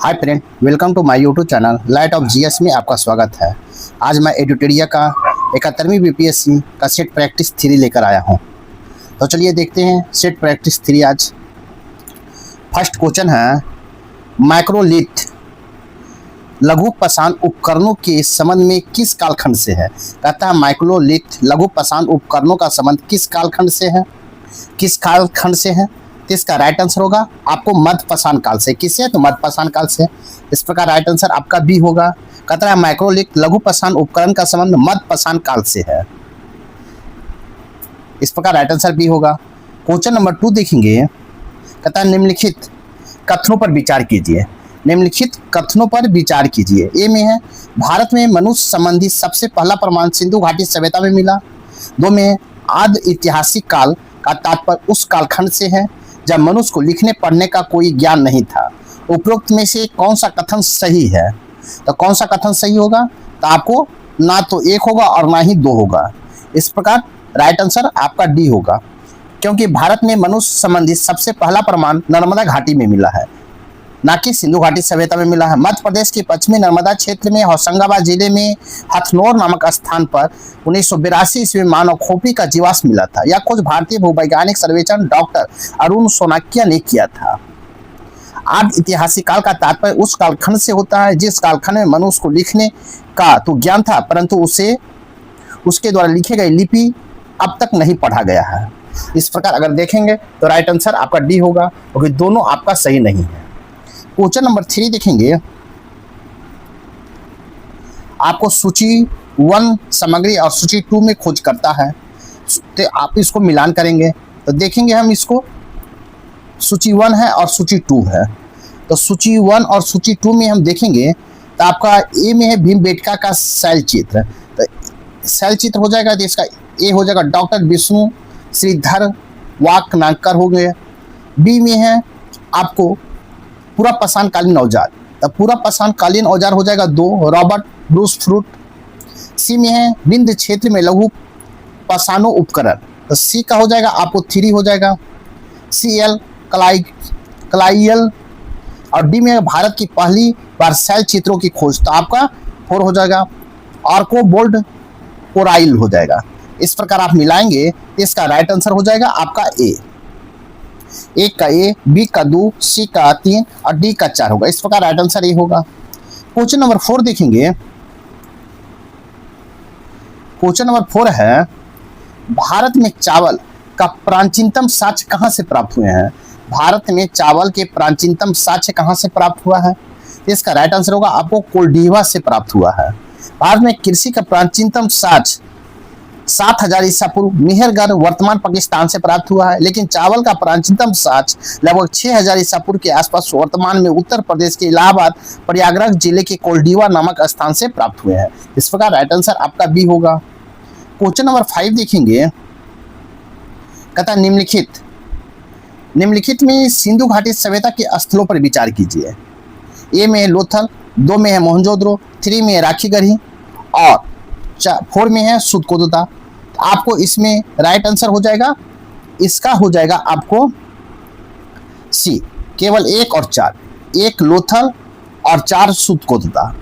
Hi friend, welcome to my YouTube channel light of GS में आपका स्वागत है। आज मैं एडिटोरिया का 71वीं बीपीएससी का सेट प्रैक्टिस 3 लेकर आया हूं। तो चलिए देखते हैं सेट प्रैक्टिस 3। आज फर्स्ट क्वेश्चन है, माइक्रोलिथ लघु पाषाण उपकरणों के संबंध में किस कालखंड से है। कहता है माइक्रोलिथ लघु पाषाण उपकरणों का संबंध किस कालखंड से है, किस कालखंड से है। तो इसका राइट आंसर होगा आपको मध्य पाषाण काल से। किससे? तो मध्य पाषाण काल से। इस प्रकार राइट आंसर आपका बी होगा। कहता है माइक्रोलिथ लघु पाषाण उपकरण का संबंध मध्य पाषाण काल से है। इस प्रकार राइट आंसर बी होगा। क्वेश्चन नंबर 2 देखेंगे। कहता है निम्नलिखित कथनों पर विचार कीजिए। निम्नलिखित कथनों पर विचार कीजिए। ए में है भारत में मनुष्य संबंधी सबसे पहला प्रमाण सिंधु घाटी सभ्यता में मिला। 2 में आदि ऐतिहासिक काल का तात्पर्य उस कालखंड से है जब मनुष्य को लिखने पढ़ने का कोई ज्ञान नहीं था। उपरोक्त में से कौन सा कथन सही है। तो कौन सा कथन सही होगा? तो आपको ना तो 1 होगा और ना ही 2 होगा। इस प्रकार राइट आंसर आपका डी होगा, क्योंकि भारत में मनुष्य संबंधी सबसे पहला प्रमाण नर्मदा घाटी में मिला है, ना कि सिंधु घाटी सभ्यता में मिला है। मध्य प्रदेश के पश्चिमी नर्मदा क्षेत्र में होशंगाबाद जिले में हथनोर नामक स्थान पर 1982 ईस्वी में मानव खोपड़ी का जीवाश्म मिला था। यह खोज भारतीय भूवैज्ञानिक सर्वेक्षण डॉक्टर अरुण सोनाकिया ने किया था। आदि ऐतिहासिक काल का तात्पर्य उस कालखंड से होता है जिस कालखंड में मनुष्य को लिखने का तो ज्ञान था, परंतु उसे उसके द्वारा लिखे गए लिपि अब तक नहीं पढ़ा गया है। इस प्रकार अगर देखेंगे तो राइट आंसर आपका डी होगा, क्योंकि दोनों आपका सही नहीं है। क्वेश्चन नंबर 3 देखेंगे। आपको सूची 1 सामग्री और सूची 2 में खोज करता है, तो आप इसको मिलान करेंगे तो देखेंगे हम इसको। सूची 1 है और सूची 2 है, तो सूची 1 और सूची 2 में हम देखेंगे तो आपका ए में है भीमबेटका का शैल चित्र। तो शैल चित्र हो जाएगा तो इसका ए हो जाएगा डॉक्टर विष्णु श्रीधर वाकनाकर हो गए। बी में है आपको पूरा पाषाण कालीन औजार, तो पूरा पाषाण कालीन औजार हो जाएगा 2 रॉबर्ट ब्रूस फ्रूट। सी में है विंध्य क्षेत्र में लघु पाषाणो उपकरण, तो सी का हो जाएगा आपको 3 हो जाएगा। सी एल कलाइयल। और डी में भारत की पहली बार शैल चित्रों की खोज, तो आपका 4 हो जाएगा। आर्कोबोल्ड कोराइल हो जाएगा। इस प्रकार आप मिलाएंगे, इसका राइट आंसर हो जाएगा आपका ए। 1 का ए, बी का 2, सी का 3 और डी का 4 होगा। इस प्रकार राइट आंसर ए होगा। क्वेश्चन नंबर 4 देखेंगे। क्वेश्चन नंबर 4 है भारत में चावल का प्राचीनतम साक्ष्य कहां से प्राप्त हुए हैं। भारत में चावल के प्राचीनतम साक्ष्य कहां से प्राप्त हुआ है। इसका राइट आंसर होगा आपको कोल्डिवा से प्राप्त हुआ है। भारत में कृषि का प्राचीनतम साक्ष्य 7000 ईसा पूर्व मेहरगढ़ वर्तमान पाकिस्तान से प्राप्त हुआ है, लेकिन चावल का प्राचीनतम साक्ष्य लगभग 6000 ईसा पूर्व के आसपास वर्तमान में उत्तर प्रदेश के इलाहाबाद प्रयागराज जिले के कोल्डिवा नामक स्थान से प्राप्त हुए हैं। इस प्रकार राइट आंसर आपका बी होगा। क्वेश्चन नंबर 5 देखेंगे। कहता निम्नलिखित में सिंधु घाटी सभ्यता के स्थलों पर विचार कीजिए। ए में है लोथल, 2 में है मोहनजोदड़ो, 3 में है राखीगढ़ी और 4 में है सुदकोदा। आपको इसमें राइट आंसर हो जाएगा, इसका हो जाएगा आपको सी, केवल 1 और 4, 1 लोथल और 4 सुदकोदा।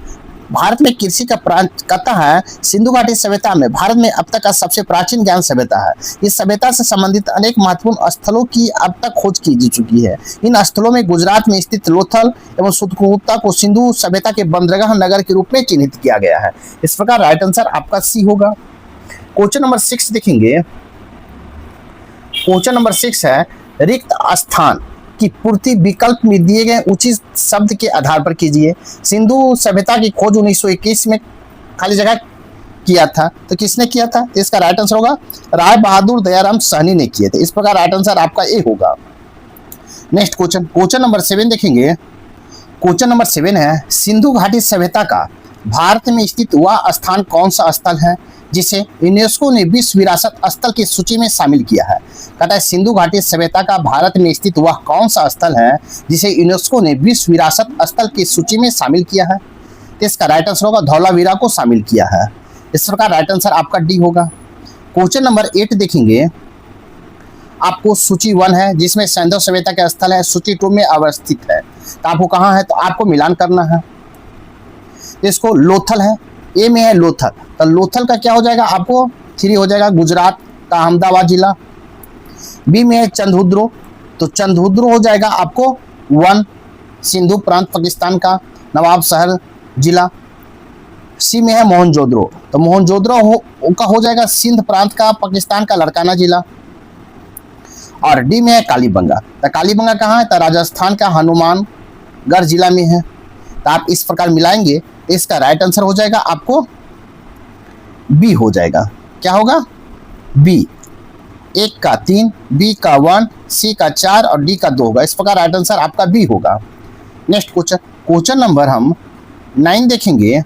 भारत में कृषि का कहता है सिंधु घाटी सभ्यता में भारत में अब तक का सबसे प्राचीन ज्ञान सभ्यता है। इस सभ्यता से संबंधित अनेक महत्वपूर्ण स्थलों की अब तक खोज की जा चुकी है। इन स्थलों में गुजरात में स्थित लोथल एवं सुदकोदा को सिंधु सभ्यता के बंदरगाह नगर के रूप में चिन्हित किया गया है। इस प्रकार राइट आंसर आपका सी होगा। क्वेश्चन नंबर 6 देखेंगे। क्वेश्चन नंबर 6 है रिक्त स्थान की पूर्ति विकल्प में दिए गए उचित शब्द के आधार पर कीजिए। सिंधु सभ्यता की खोज 1921 में खाली जगह किया था, तो किसने किया था? इसका राइट आंसर होगा राय बहादुर दयाराम सहनी ने किए थे। इस प्रकार राइट आंसर आपका ए होगा। नेक्स्ट क्वेश्चन नंबर 7 देखेंगे। क्वेश्चन नंबर 7 है सिंधु घाटी सभ्यता का भारत में स्थित वह स्थान कौन सा स्थल है जिसे यूनेस्को ने विश्व विरासत स्थल की सूची में शामिल किया है। कहता है सिंधु घाटी सभ्यता का भारत में स्थित वह कौन सा स्थल है जिसे यूनेस्को ने विश्व विरासत स्थल की सूची में शामिल किया है। तो इसका राइट आंसर होगा धौलावीरा को शामिल किया है। इस प्रकार राइट आंसर आपका डी होगा। क्वेश्चन नंबर 8 देखेंगे। आपको सूची 1 है जिसमें सैंधव सभ्यता का स्थल है, सूची 2 में अवस्थित है। तो आपको कहाँ है, तो आपको मिलान करना है। तो इसको लोथल है, ए में है लोथल, तो लोथल का क्या हो जाएगा, आपको 3 हो जाएगा, गुजरात का अहमदाबाद जिला। बी में है चंदहुद्रो, तो चंदहुद्रो हो जाएगा आपको 1, सिंधु प्रांत पाकिस्तान का नवाब शहर जिला। सी में है मोहनजोदड़ो, तो मोहनजोदड़ो का हो जाएगा सिंध प्रांत का पाकिस्तान का लड़काना जिला। और डी में है कालीबंगा, तो कालीबंगा कहाँ है, तो राजस्थान का हनुमानगढ़ जिला में है। तो आप इस प्रकार मिलाएंगे तो इसका राइट आंसर हो जाएगा आपको बी हो जाएगा। क्या होगा, बी। 1 का 3, बी का 1, सी का 4 और डी का 2 होगा। इस प्रकार राइट आंसर आपका बी होगा। नेक्स्ट क्वेश्चन नंबर हम 9 देखेंगे।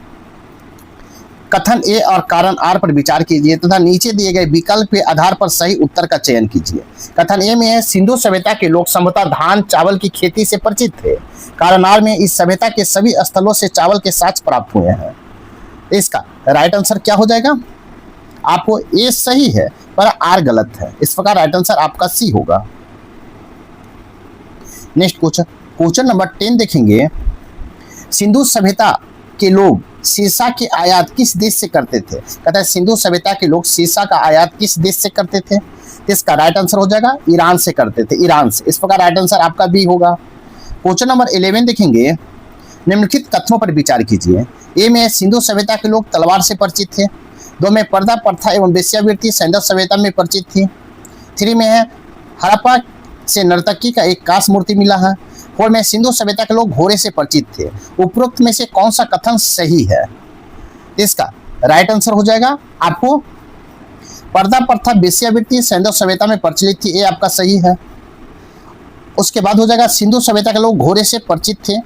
कथन ए और कारण आर पर विचार कीजिए तथा नीचे दिए गए विकल्प के आधार पर सही उत्तर का चयन कीजिए। कथन ए में है सिंधु सभ्यता के लोग संभवतः धान चावल की खेती से परिचित थे। कारण आर में इस सभ्यता के सभी स्थलों से चावल के साक्ष्य प्राप्त हुए हैं। इसका राइट आंसर क्या हो जाएगा, आपको ए सही है पर आर गलत है। इस प्रकार राइट आंसर आपका सी होगा। नेक्स्ट क्वेश्चन नंबर 10 देखेंगे। सिंधु सभ्यता के लोग सीसा की आयात किस देश से करते थे। कहता है सिंधु सभ्यता के लोग सीसा का आयात किस देश से करते थे। इसका राइट आंसर हो जाएगा ईरान से करते थे, ईरान से। इस प्रकार राइट आंसर आपका बी होगा। क्वेश्चन नंबर 11 देखेंगे। निम्नलिखित कथनों पर विचार कीजिए। ए में सिंधु सभ्यता के लोग तलवार से परिचित थे। 2 में पर्दा प्रथा एवं वेश्यावृत्ति सैंधव सभ्यता में परिचित थी। 3 में है हड़प्पा से नर्तकी का एक कांस्य मूर्ति मिला है। 4 में सिंधु सभ्यता के लोग घोड़े से परिचित थे। उपरोक्त में से कौन सा कथन सही है। इसका राइट आंसर हो जाएगा आपको पर्दा प्रथा वेश्यावृत्ति सैंधव सभ्यता में प्रचलित थी, ये आपका सही है। उसके बाद हो जाएगा सिंधु सभ्यता के लोग घोड़े से परिचित थे।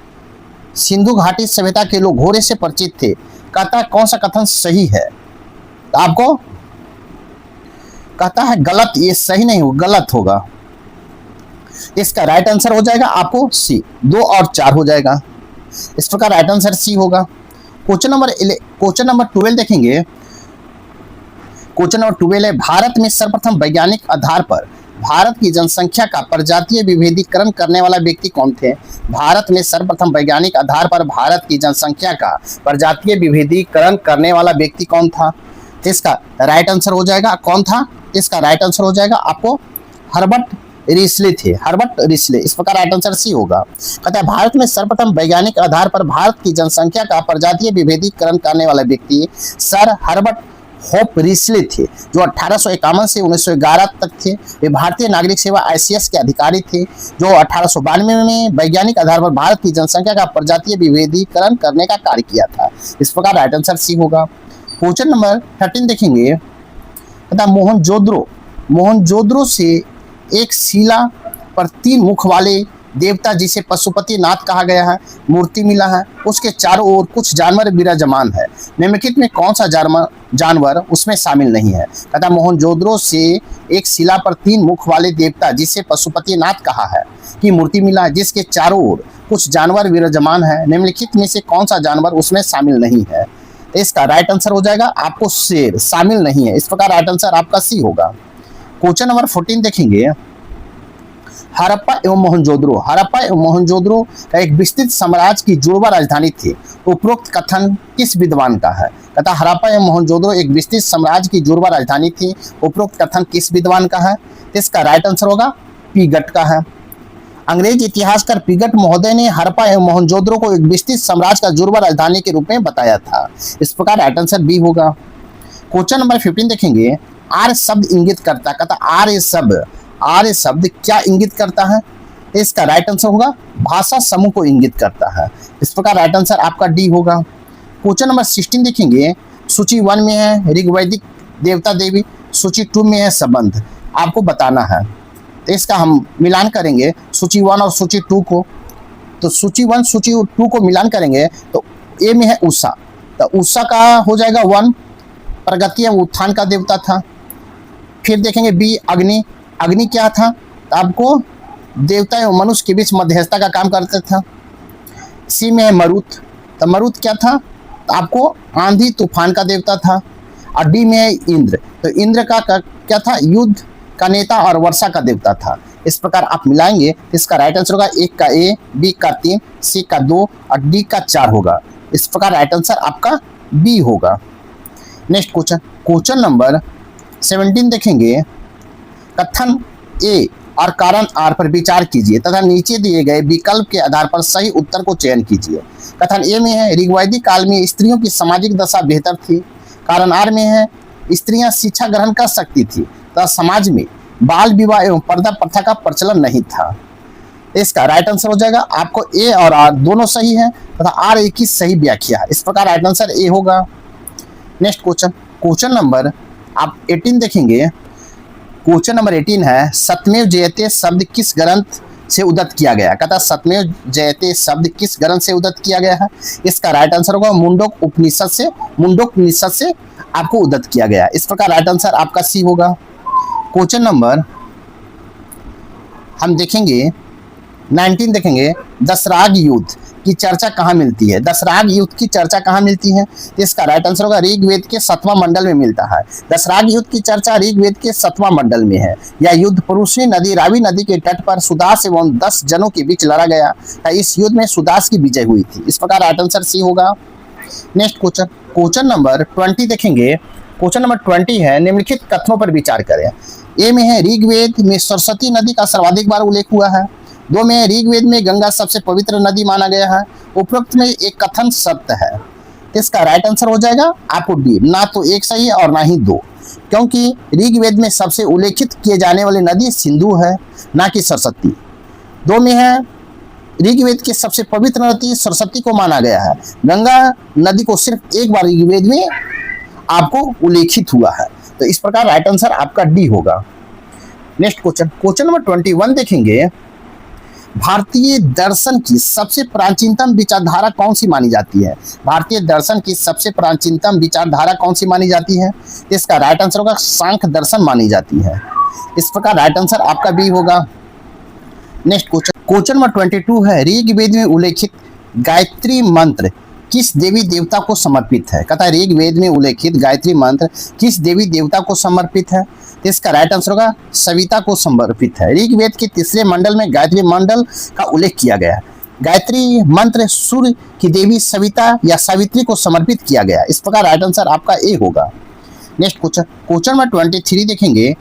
सिंधु घाटी सभ्यता के लोग घोड़े से परिचित थे, कहता है कौन सा कथन सही है। तो आपको कहता है गलत, ये सही नहीं होगा, गलत होगा। इसका राइट आंसर हो जाएगा आपको सी, 2 और 4 हो जाएगा। इस प्रकार राइट आंसर सी होगा। क्वेश्चन नंबर 12 देखेंगे। क्वेश्चन नंबर 12 है भारत में सर्वप्रथम वैज्ञानिक आधार पर भारत की जनसंख्या का प्रजातीय विभेदीकरण करने वाला व्यक्ति कौन थे। भारत में सर्वप्रथम वैज्ञानिक आधार पर भारत की जनसंख्या का प्रजातीय विभेदीकरण करने वाला व्यक्ति कौन था। इसका राइट आंसर हो जाएगा कौन था। इसका राइट आंसर हो जाएगा आपको हर्बर्ट रिस्ले थे, हर्बर्ट रिस्ले। इस प्रकार राइट आंसर सी होगा। कहता है भारत में सर्वप्रथम वैज्ञानिक आधार पर भारत की जनसंख्या का प्रजातीय विभेदीकरण करने वाला व्यक्ति सर हर्बर्ट होप रिस्ले थे, जो 1851 से 1911 तक थे। वे भारतीय नागरिक सेवा ICS के अधिकारी थे, जो 1892 में वैज्ञानिक आधार पर भारत की जनसंख्या का प्रजातीय विभेदीकरण करने का कार्य किया था। इस प्रकार राइट आंसर सी होगा। क्वेश्चन नंबर 13 देखेंगे। कहता मोहनजोदड़ो से एक शिला पर 3 मुख वाले देवता जिसे पशुपति नाथ कहा गया है मूर्ति मिला है। उसके चारों ओर कुछ जानवर विराजमान है। निम्नलिखित में कौन सा जानवर उसमें शामिल नहीं है। कहता मोहनजोदड़ो से एक शिला पर 3 मुख वाले देवता जिसे पशुपति नाथ कहा है की मूर्ति मिला है, जिसके चारों ओर कुछ जानवर विराजमान है। निम्नलिखित में से कौन सा जानवर उसमें शामिल नहीं है। तो इसका राइट आंसर हो जाएगा आपको शेर, शामिल नहीं है। इस प्रकार राइट आंसर आपका सी होगा। क्वेश्चन नंबर 14 देखेंगे। हड़प्पा एवं मोहनजोदड़ो का एक विस्तृत साम्राज्य की जुड़वा राजधानी थी। उपरोक्त कथन किस विद्वान का है। कहता हड़प्पा एवं मोहनजोदड़ो एक विस्तृत साम्राज्य की जुड़वा राजधानी थी। उपरोक्त कथन किस विद्वान का है। इसका राइट आंसर होगा पीगट का है। अंग्रेज इतिहासकार पीगट महोदय ने हड़प्पा एवं मोहनजोदड़ो को एक विस्तृत साम्राज्य का जुड़वा राजधानी के रूप में बताया था। इस प्रकार राइट आंसर बी होगा। क्वेश्चन नंबर 15 देखेंगे। आर्य शब्द इंगित करता, कहता आर्य शब्द क्या इंगित करता है। इसका राइट आंसर होगा भाषा समूह को इंगित करता है। इस प्रकार राइट आंसर आपका डी होगा। क्वेश्चन नंबर 16 देखेंगे। सूची 1 में है ऋग्वैदिक देवता देवी, सूची 2 में है संबंध, आपको बताना है। तो इसका हम मिलान करेंगे सूची 1 और सूची 2 को। तो सूची 1 सूची 2 को मिलान करेंगे तो ए में है उषा, तो उषा का हो जाएगा 1, प्रगति एवं उत्थान का देवता था। फिर देखेंगे बी अग्नि, अग्नि क्या था, तो आपको देवता एवं मनुष्य के बीच मध्यस्थता का काम करता था। सी में है मरुत, तो मरुत क्या था, तो आपको आंधी तूफान का देवता था। और डी में है इंद्र, तो इंद्र का क्या था, युद्ध का नेता और वर्षा का देवता था। इस प्रकार आप मिलाएंगे तो इसका राइट आंसर होगा एक का ए, बी का 3, सी का 2 और डी का 4 होगा। इस प्रकार राइट आंसर आपका बी होगा। नेक्स्ट क्वेश्चन नंबर 17 देखेंगे। कथन ए और कारण आर पर विचार कीजिए तथा नीचे दिए गए विकल्प के आधार पर सही उत्तर को चयन कीजिए। कथन ए में है ऋग्वैदिक काल में स्त्रियों की सामाजिक दशा बेहतर थी। कारण आर में है स्त्रियां शिक्षा ग्रहण कर सकती थी तथा समाज में बाल विवाह एवं पर्दा प्रथा का प्रचलन नहीं था। इसका राइट आंसर हो जाएगा आपको ए और आर दोनों सही है तथा आर ए की सही व्याख्या है। इस प्रकार राइट आंसर ए होगा। नेक्स्ट क्वेश्चन नंबर आप 18 देखेंगे। क्वेश्चन नंबर 18 है सत्यमेव जयते शब्द किस ग्रंथ से उद्धृत किया गया। कहता सत्यमेव जयते शब्द किस ग्रंथ से उद्धृत किया गया है। इसका राइट आंसर होगा मुंडक उपनिषद से आपको उद्धृत किया गया। इस प्रकार राइट आंसर आपका सी होगा। क्वेश्चन नंबर हम देखेंगे 19 देखेंगे। दशराग युद्ध की चर्चा कहाँ मिलती है। दशराग युद्ध की चर्चा कहाँ मिलती है तो इसका राइट आंसर होगा ऋग्वेद के 7वां मंडल में मिलता है। दशराग युद्ध की चर्चा ऋग्वेद के 7वां मंडल में है। यह युद्ध पुरुषनी नदी रावी नदी के तट पर सुदास एवं 10 जनों के बीच लड़ा गया। इस युद्ध में सुदास की विजय हुई थी। इस प्रकार राइट आंसर सी होगा। नेक्स्ट क्वेश्चन नंबर 20 देखेंगे। क्वेश्चन नंबर 20 है निम्नलिखित कथनों पर विचार करें। ए में है ऋग्वेद में सरस्वती नदी का सर्वाधिक बार उल्लेख हुआ है। 2 में ऋग्वेद में गंगा सबसे पवित्र नदी माना गया है। उपरोक्त में एक कथन सत्य है। इसका राइट आंसर हो जाएगा आपको डी, ना तो एक सही और ना ही 2, क्योंकि ऋग्वेद में सबसे उल्लेखित किए जाने वाली नदी सिंधु है, ना कि सरस्वती। 2 में है ऋग्वेद की सबसे पवित्र नदी सरस्वती को माना गया है। गंगा नदी को सिर्फ एक बार ऋग्वेद में आपको उल्लेखित हुआ है। तो इस प्रकार राइट आंसर आपका डी होगा। नेक्स्ट क्वेश्चन नंबर 21 देखेंगे। भारतीय दर्शन की सबसे प्राचीनतम विचारधारा कौन सी मानी जाती है। भारतीय दर्शन की सबसे प्राचीनतम विचारधारा कौन सी मानी जाती है। इसका राइट आंसर होगा सांख्य दर्शन मानी जाती है। इस प्रकार राइट आंसर आपका बी होगा। नेक्स्ट क्वेश्चन नंबर 22 है ऋग्वेद में उल्लेखित गायत्री मंत्र किस देवी देवता को समर्पित है। कहता है ऋग्वेद में उल्लेखित गायत्री मंत्र किस देवी देवता को समर्पित है। तो इसका राइट आंसर होगा सविता को समर्पित है। ऋग्वेद के 3रे मंडल में गायत्री मंडल का उल्लेख किया गया है। गायत्री मंत्र सूर्य की देवी सविता या सावित्री को समर्पित किया गया। इस प्रकार राइट आंसर आपका ए होगा। नेक्स्ट क्वेश्चन नंबर 23 देखेंगे।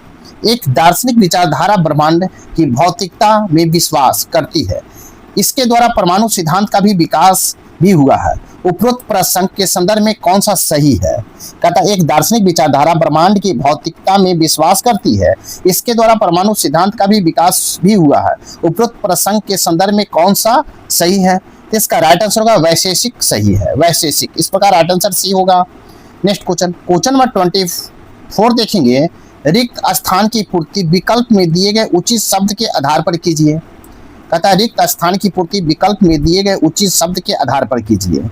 एक दार्शनिक विचारधारा ब्रह्मांड की भौतिकता में विश्वास करती है। इसके द्वारा परमाणु सिद्धांत का भी विकास भी हुआ है। उपरोक्त प्रसंग के संदर्भ में कौन सा सही है। कहता एक दार्शनिक विचारधारा ब्रह्मांड की भौतिकता में विश्वास करती है। इसके द्वारा परमाणु सिद्धांत का भी विकास भी हुआ है। उपरोक्त प्रसंग के संदर्भ में कौन सा सही है। तो इसका राइट आंसर होगा वैशेषिक सही है, वैशेषिक। इस प्रकार राइट आंसर सी होगा। नेक्स्ट क्वेश्चन नंबर 24 देखेंगे। रिक्त स्थान की पूर्ति विकल्प में दिए गए उचित शब्द के आधार पर कीजिए। कहता है रिक्त स्थान की पूर्ति विकल्प में दिए गए उचित शब्द के आधार पर कीजिए।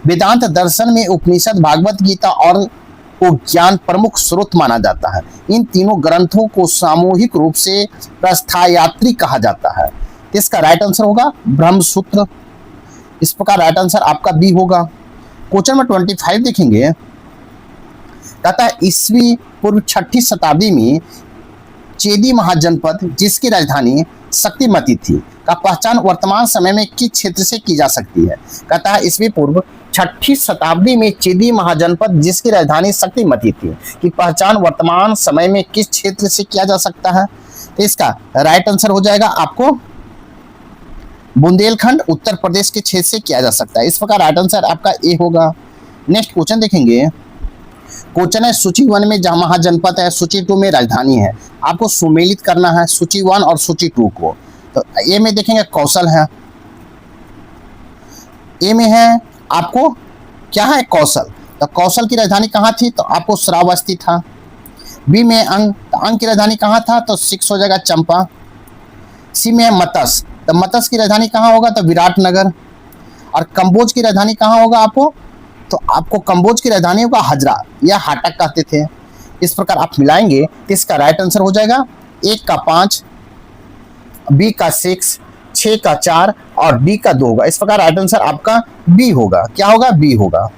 वेदांत दर्शन में उपनिषद, भागवत गीता और को ज्ञान प्रमुख स्रोत माना जाता है। इन तीनों ग्रंथों को सामूहिक रूप से प्रस्थायात्री कहा जाता है। इसका राइट आंसर होगा ब्रह्मसूत्र। इस प्रकार राइट आंसर आपका बी होगा। क्वेश्चन नंबर 25 देखेंगे। कहता है ईस्वी पूर्व 6ठी शताब्दी में चेदी महाजनपद जिसकी राजधानी शक्तिमती थी का पहचान वर्तमान समय में किस क्षेत्र से की जा सकती है। कहता है ईस्वी पूर्व 6ठी शताब्दी में चेदी महाजनपद जिसकी राजधानी शक्तिमती थी की पहचान वर्तमान समय में किस क्षेत्र से किया जा सकता है। तो इसका राइट आंसर हो जाएगा आपको बुंदेलखंड उत्तर प्रदेश के क्षेत्र से किया जा सकता है। इस प्रकार राइट आंसर आपका ए होगा। नेक्स्ट क्वेश्चन देखेंगे। क्वेश्चन है सूची 1 में जहां महाजनपद है, सूची 2 में राजधानी है। आपको सुमेलित करना है सूची 1 और सूची 2 को। तो ए में देखेंगे कौशल है। ए में है आपको क्या है कौशल। तो कौशल की राजधानी कहाँ थी तो आपको श्रावस्ती था। बी में अंग, तो अंग की राजधानी कहाँ था तो 6 हो जाएगा चंपा। सी में है मत्स्य, तो मत्स्य की राजधानी कहाँ होगा तो विराटनगर। और कंबोज की राजधानी कहाँ होगा आपको तो आपको कंबोज की राजधानी होगा हजरा या हाटक कहते थे। इस प्रकार आप मिलाएंगे तो इसका राइट आंसर हो जाएगा 1 का 5, बी का 6, 6 का 4 और डी का 2 होगा। इस प्रकार राइट आंसर आपका बी होगा। क्या होगा बी होगा।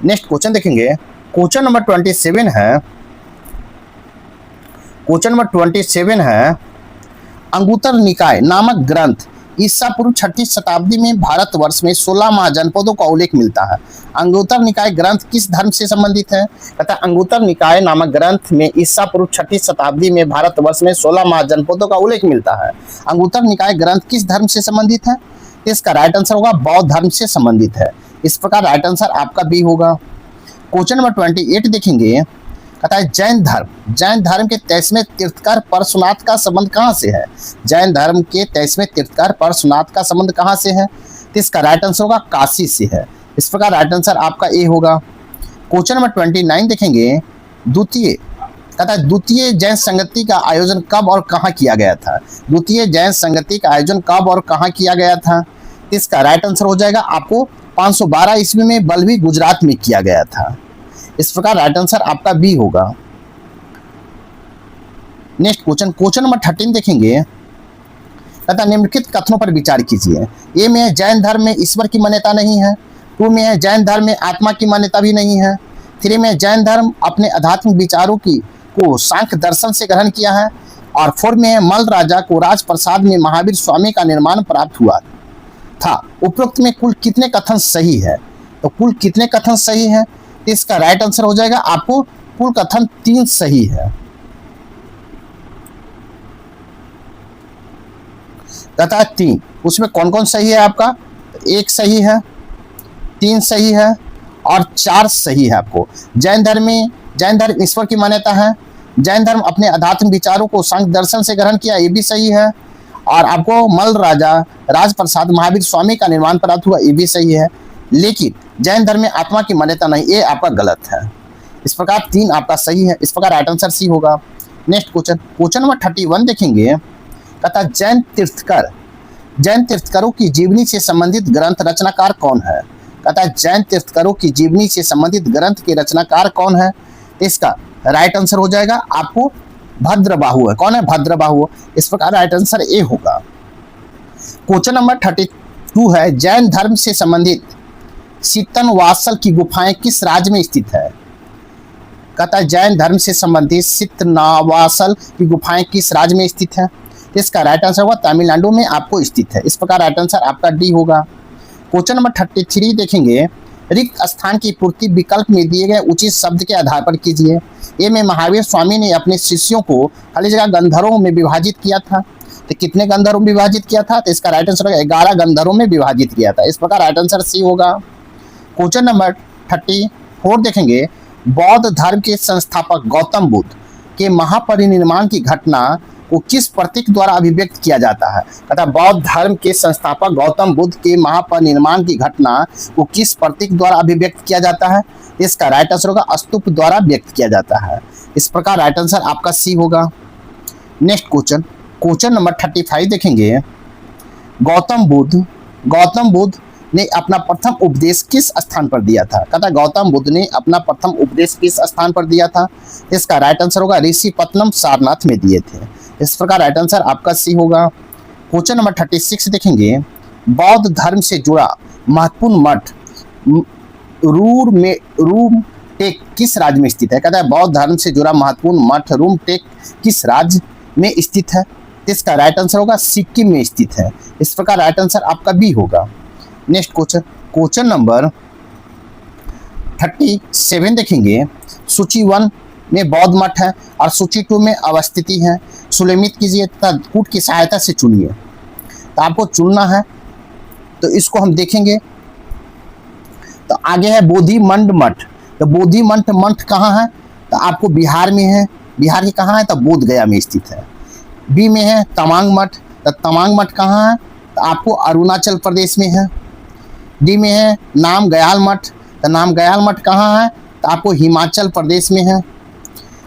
नेक्स्ट क्वेश्चन देखेंगे। क्वेश्चन नंबर 27 है। क्वेश्चन नंबर 27 है अंगुत्तर निकाय नामक ग्रंथ ईसा पूर्व 6वीं शताब्दी में भारतवर्ष में 16 महाजनपदों का उल्लेख मिलता है। अंगुत्तर निकाय ग्रंथ किस धर्म से संबंधित है? तथा अंगुत्तर निकाय नामक ग्रंथ में ईसा पूर्व 6वीं शताब्दी में भारतवर्ष में 16 महाजनपदों का उल्लेख मिलता है। अंगुत्तर निकाय ग्रंथ किस धर्म से संबंधित है? इसका राइट आंसर होगा बौद्ध धर्म से संबंधित है। इस प्रकार राइट आंसर आपका बी होगा। क्वेश्चन नंबर 28 देखेंगे, कहता है जैन धर्म के 23वें तीर्थकर परशुनाथ का संबंध कहाँ से है? जैन धर्म के 23वें तीर्थकर परशुनाथ का संबंध कहाँ से है? तो इसका राइट आंसर होगा काशी से है। इस प्रकार राइट आंसर आपका ए होगा। क्वेश्चन नंबर 29 देखेंगे, द्वितीय जैन संगति का आयोजन कब और कहाँ किया गया था? द्वितीय जैन संगति का आयोजन कब और कहाँ किया गया था? इसका राइट आंसर हो जाएगा आपको 512 ईस्वी में बल्लभी गुजरात में किया गया था। इस प्रकार राइट आंसर आपका बी होगा। नेक्स्ट क्वेश्चन नंबर 13 देखेंगे, तथा निम्नलिखित कथनों पर विचार कीजिए। ए में है जैन धर्म में ईश्वर की मान्यता नहीं है। 2 में है जैन धर्म में आत्मा की मान्यता भी नहीं है। 3 में जैन धर्म अपने आध्यात्मिक विचारों को सांख्य दर्शन से ग्रहण किया है। और 4 में है मल्ल राजा को राजप्रसाद में महावीर स्वामी का निर्माण प्राप्त हुआ था। उपरोक्त में कुल कितने कथन सही है? तो कुल कितने कथन सही है? इसका राइट आंसर हो जाएगा आपको कुल कथन 3 सही है। तथा 3 उसमें कौन कौन सही है आपका? 1 सही है, 3 सही है और 4 सही है। आपको जैन धर्म ईश्वर की मान्यता है। जैन धर्म अपने आध्यात्मिक विचारों को सांख्य दर्शन से ग्रहण किया, ये भी सही है। और आपको मल्ल राजा राजप्रसाद महावीर स्वामी का निर्माण प्राप्त हुआ, ये भी सही है। लेकिन जैन धर्म में आत्मा की मान्यता नहीं, ये आपका गलत है। इस प्रकार 3 आपका सही है। इस प्रकार राइट आंसर सी होगा। नेक्स्ट क्वेश्चन नंबर 31 देखेंगे, कहता जैन तीर्थकरों की जीवनी से संबंधित ग्रंथ रचनाकार कौन है? कहता है जैन तीर्थकरों की जीवनी से संबंधित ग्रंथ के रचनाकार कौन है? इसका राइट आंसर हो जाएगा आपको भद्रबाहु है। कौन है? भद्रबाहु। इस प्रकार राइट आंसर ए होगा। क्वेश्चन नंबर 32 है, जैन धर्म से संबंधित सितनवासल की गुफाएं किस राज्य में स्थित है? कहता है जैन धर्म से संबंधित सितनावासल की गुफाएं किस राज्य में स्थित है? इसका राइट आंसर होगा तमिलनाडु में आपको स्थित है। इस प्रकार राइट आंसर आपका डी होगा। क्वेश्चन नंबर 33 देखेंगे, रिक्त स्थान की पूर्ति विकल्प में दिए गए उचित शब्द के आधार पर कीजिए। ए में महावीर स्वामी ने अपने शिष्यों को खाली जगह गंधर्वों में विभाजित किया था। तो कितने गंधर्वों में विभाजित किया था? तो इसका राइट आंसर होगा 11 गंधर्वों में विभाजित किया था। इस प्रकार राइट आंसर सी होगा। क्वेश्चन नंबर 34 देखेंगे, बौद्ध धर्म के संस्थापक गौतम बुद्ध के महापरिनिर्वाण की घटना को किस प्रतीक द्वारा अभिव्यक्त किया जाता है? तथा बौद्ध धर्म के संस्थापक गौतम बुद्ध के महापरिनिर्वाण की घटना को किस प्रतीक द्वारा अभिव्यक्त किया जाता है? इसका राइट आंसर होगा स्तूप द्वारा व्यक्त किया जाता है। इस प्रकार राइट आंसर आपका सी होगा। नेक्स्ट क्वेश्चन नंबर 35 देखेंगे, गौतम बुद्ध ने अपना प्रथम उपदेश किस स्थान पर दिया था? कहता गौतम बुद्ध ने अपना प्रथम उपदेश किस स्थान पर दिया था? इसका राइट आंसर होगा ऋषिपत्तनम सारनाथ में दिए थे। इस प्रकार राइट आंसर आपका सी होगा। क्वेश्चन नंबर 36 देखेंगे, बौद्ध धर्म से जुड़ा महत्वपूर्ण मठ रूमटेक किस राज्य में स्थित है? कहता है बौद्ध धर्म से जुड़ा महत्वपूर्ण मठ रूमटेक किस राज्य में स्थित है? इसका राइट आंसर होगा सिक्किम में स्थित है। इस प्रकार राइट आंसर आपका बी होगा। नेक्स्ट क्वेश्चन नंबर 37 देखेंगे, सूची 1 में बौद्ध मठ है और सूची 2 में अवस्थिति है। सुलेमित कीजिए तथा कूट की सहायता से चुनिए। तो आपको चुनना है, तो इसको हम देखेंगे। तो आगे है बोधिमंड मठ। तो बोधिमंड मठ कहाँ है? तो आपको बिहार में है। बिहार के कहाँ है? तो बोध गया में स्थित है। बी में है तवांग मठ। तो तवांग मठ कहाँ है? तो आपको अरुणाचल प्रदेश में है। डी में है नाम गयाल मठ। तो नाम गयाल मठ कहाँ है? तो आपको हिमाचल प्रदेश में है।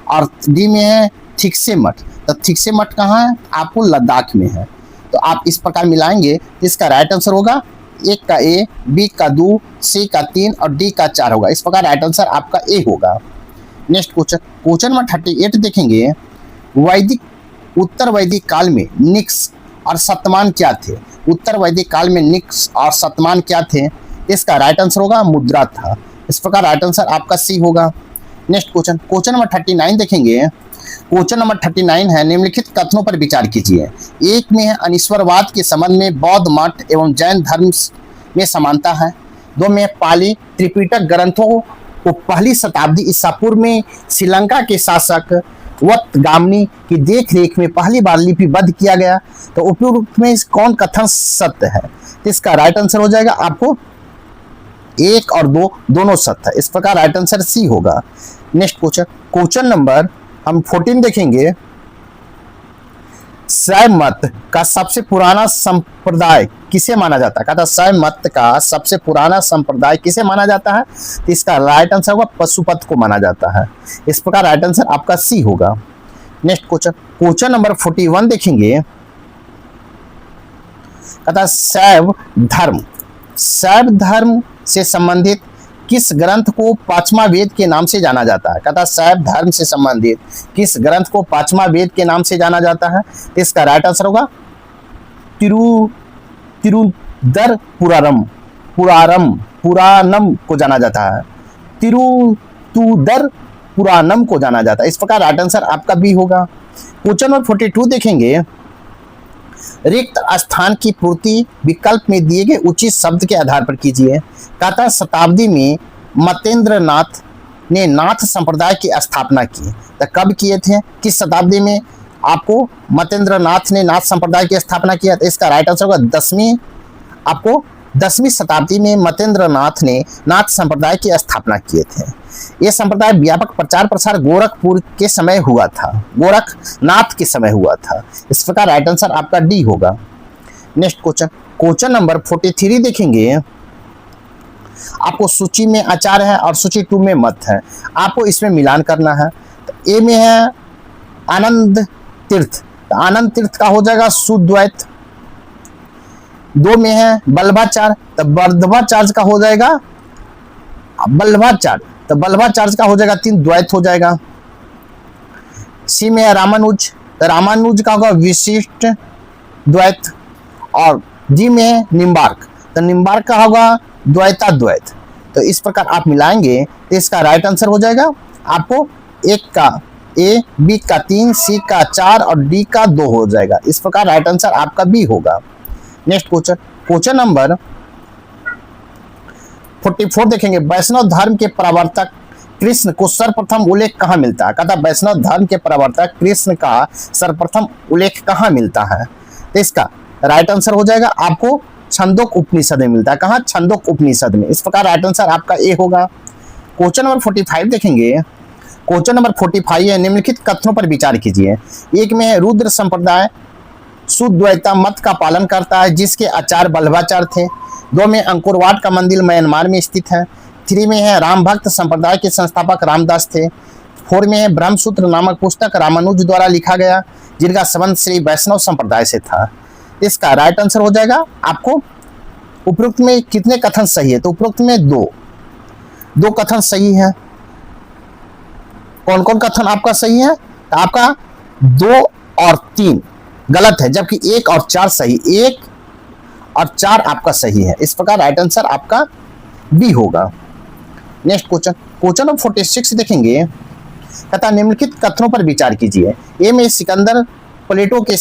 और डी में है थिकसे मठ। तो थिकसे मठ कहाँ है? आपको लद्दाख में है। तो आप इस प्रकार मिलाएंगे, इसका राइट आंसर होगा 1 का ए, बी का 2, सी का 3 और डी का 4 होगा। इस प्रकार राइट आंसर आपका ए होगा। नेक्स्ट क्वेश्चन नंबर 38 देखेंगे, उत्तर वैदिक काल में निक्स और शतमान क्या थे? उत्तर वैदिक काल में निक्स और शतमान क्या थे? इसका राइट आंसर होगा मुद्रा था। इस प्रकार राइट आंसर आपका सी होगा। नेक्स्ट क्वेश्चन नंबर 39 देखेंगे, क्वेश्चन नंबर 39 है, निम्नलिखित कथनों पर विचार कीजिए। एक में है अनीश्वरवाद के संबंध में बौद्ध मठ एवं जैन धर्म में समानता है। दो में है पाली त्रिपिटक ग्रंथों को पहली शताब्दी ईसा पूर्व में श्रीलंका के शासक वत्गामनी की देखरेख में पहली बार लिपिबद्ध किया गया। तो उपयुक्त में कौन कथन सत्य है? तो इसका राइट आंसर हो जाएगा आपको 1 और 2 दोनों सत्य है। इस प्रकार राइट आंसर सी होगा। नेक्स्ट क्वेश्चन, क्वेश्चन नंबर हम 14 देखेंगे। शैव मत का सबसे पुराना संप्रदाय किसे माना जाता है? कहता शैव मत का सबसे पुराना संप्रदाय किसे माना जाता है? तो इसका राइट आंसर होगा पशुपत को माना जाता है। इस प्रकार राइट आंसर आपका सी होगा। नेक्स्ट क्वेश्चन, क्वेश्चन नंबर 41 देखेंगे। कहता शैव धर्म से संबंधित किस ग्रंथ को पांचवा वेद के नाम से जाना जाता है? कहता शैव धर्म से संबंधित किस ग्रंथ को पांचवा वेद के नाम से जाना जाता है? इसका राइट आंसर होगा तिरुदर पुराणम को जाना जाता है। तिरुतुदर पुराणम को जाना जाता है। इस प्रकार राइट आंसर आपका बी होगा। क्वेश्चन नंबर 42 देखेंगे। रिक्त स्थान की पूर्ति विकल्प में दिए गए उचित शब्द के आधार पर कीजिए। कहता शताब्दी में मतेंद्र नाथ ने नाथ संप्रदाय की स्थापना की। तो कब किए थे? किस शताब्दी में आपको मतेंद्र नाथ ने नाथ संप्रदाय की स्थापना किया? तो इसका राइट आंसर होगा 10वीं शताब्दी में मतेंद्र नाथ ने नाथ संप्रदाय की स्थापना किए थे। यह संप्रदाय व्यापक प्रचार प्रसार गोरखपुर के समय हुआ था, गोरखनाथ के समय हुआ था। इस प्रकार राइट आंसर आपका डी होगा। नेक्स्ट क्वेश्चन, क्वेश्चन नंबर 43 देखेंगे। आपको सूची में आचार है और सूची 2 में मत है, आपको इसमें मिलान करना है। तो ए में है आनंद तीर्थ, तो आनंद तीर्थ का हो जाएगा सुद्वैत। 2 में है बल्लभाचार्य, तो बल्लभाचार्य का हो जाएगा बल्लभाचार्य, तो बल्लभाचार्य का हो जाएगा 3 द्वैत हो जाएगा। सी में है रामानुज, तो रामानुज का होगा विशिष्ट द्वैत। और डी में है निम्बार्क, तो निम्बार्क का होगा द्वैताद्वैत। तो इस प्रकार आप मिलाएंगे तो इसका राइट आंसर हो जाएगा आपको 1 का ए, बी का 3, सी का 4 और डी का 2 हो जाएगा। इस प्रकार राइट आंसर आपका बी होगा। नेक्स्ट क्वेश्चन, क्वेश्चन नंबर 44 देखेंगे। वैष्णव धर्म के प्रवर्तक कृष्ण को सर्वप्रथम उल्लेख कहाँ मिलता है? कहता वैष्णव धर्म के प्रवर्तक कृष्ण का सर्वप्रथम उल्लेख कहाँ मिलता है? तो इसका राइट आंसर हो जाएगा आपको छंदोक उपनिषद में मिलता है। कहाँ? छंदोक उपनिषद में। इस प्रकार राइट आंसर आपका ए होगा। क्वेश्चन नंबर 45 देखेंगे। क्वेश्चन नंबर 45 है, निम्नलिखित कथनों पर विचार कीजिए। एक में है रुद्र संप्रदाय सुद्वैता मत का पालन करता है, जिसके आचार्य बल्लभाचार्य थे। 2 में अंकुरवाट का मंदिर म्यांमार में स्थित है। 3 में है राम भक्त संप्रदाय के संस्थापक रामदास थे। 4 में है ब्रह्मसूत्र नामक पुस्तक रामानुज द्वारा लिखा गया, जिनका संबंध श्री वैष्णव संप्रदाय से था। इसका राइट आंसर हो जाएगा आपको उपरोक्त में कितने कथन सही है? तो उपरोक्त में 2 कथन सही है। कौन कौन कथन आपका सही है? तो आपका 2 और 3 गलत है, जबकि 1 और 4 सही। 1 और 4 आपका सही है। इस प्रकार राइट आंसर आपका बी होगा। नेक्स्ट क्वेश्चन, क्वेश्चन नंबर 46 देखेंगे। कहता निम्नलिखित कथनों पर विचार कीजिए। ए में सिकंदर प्लेटो का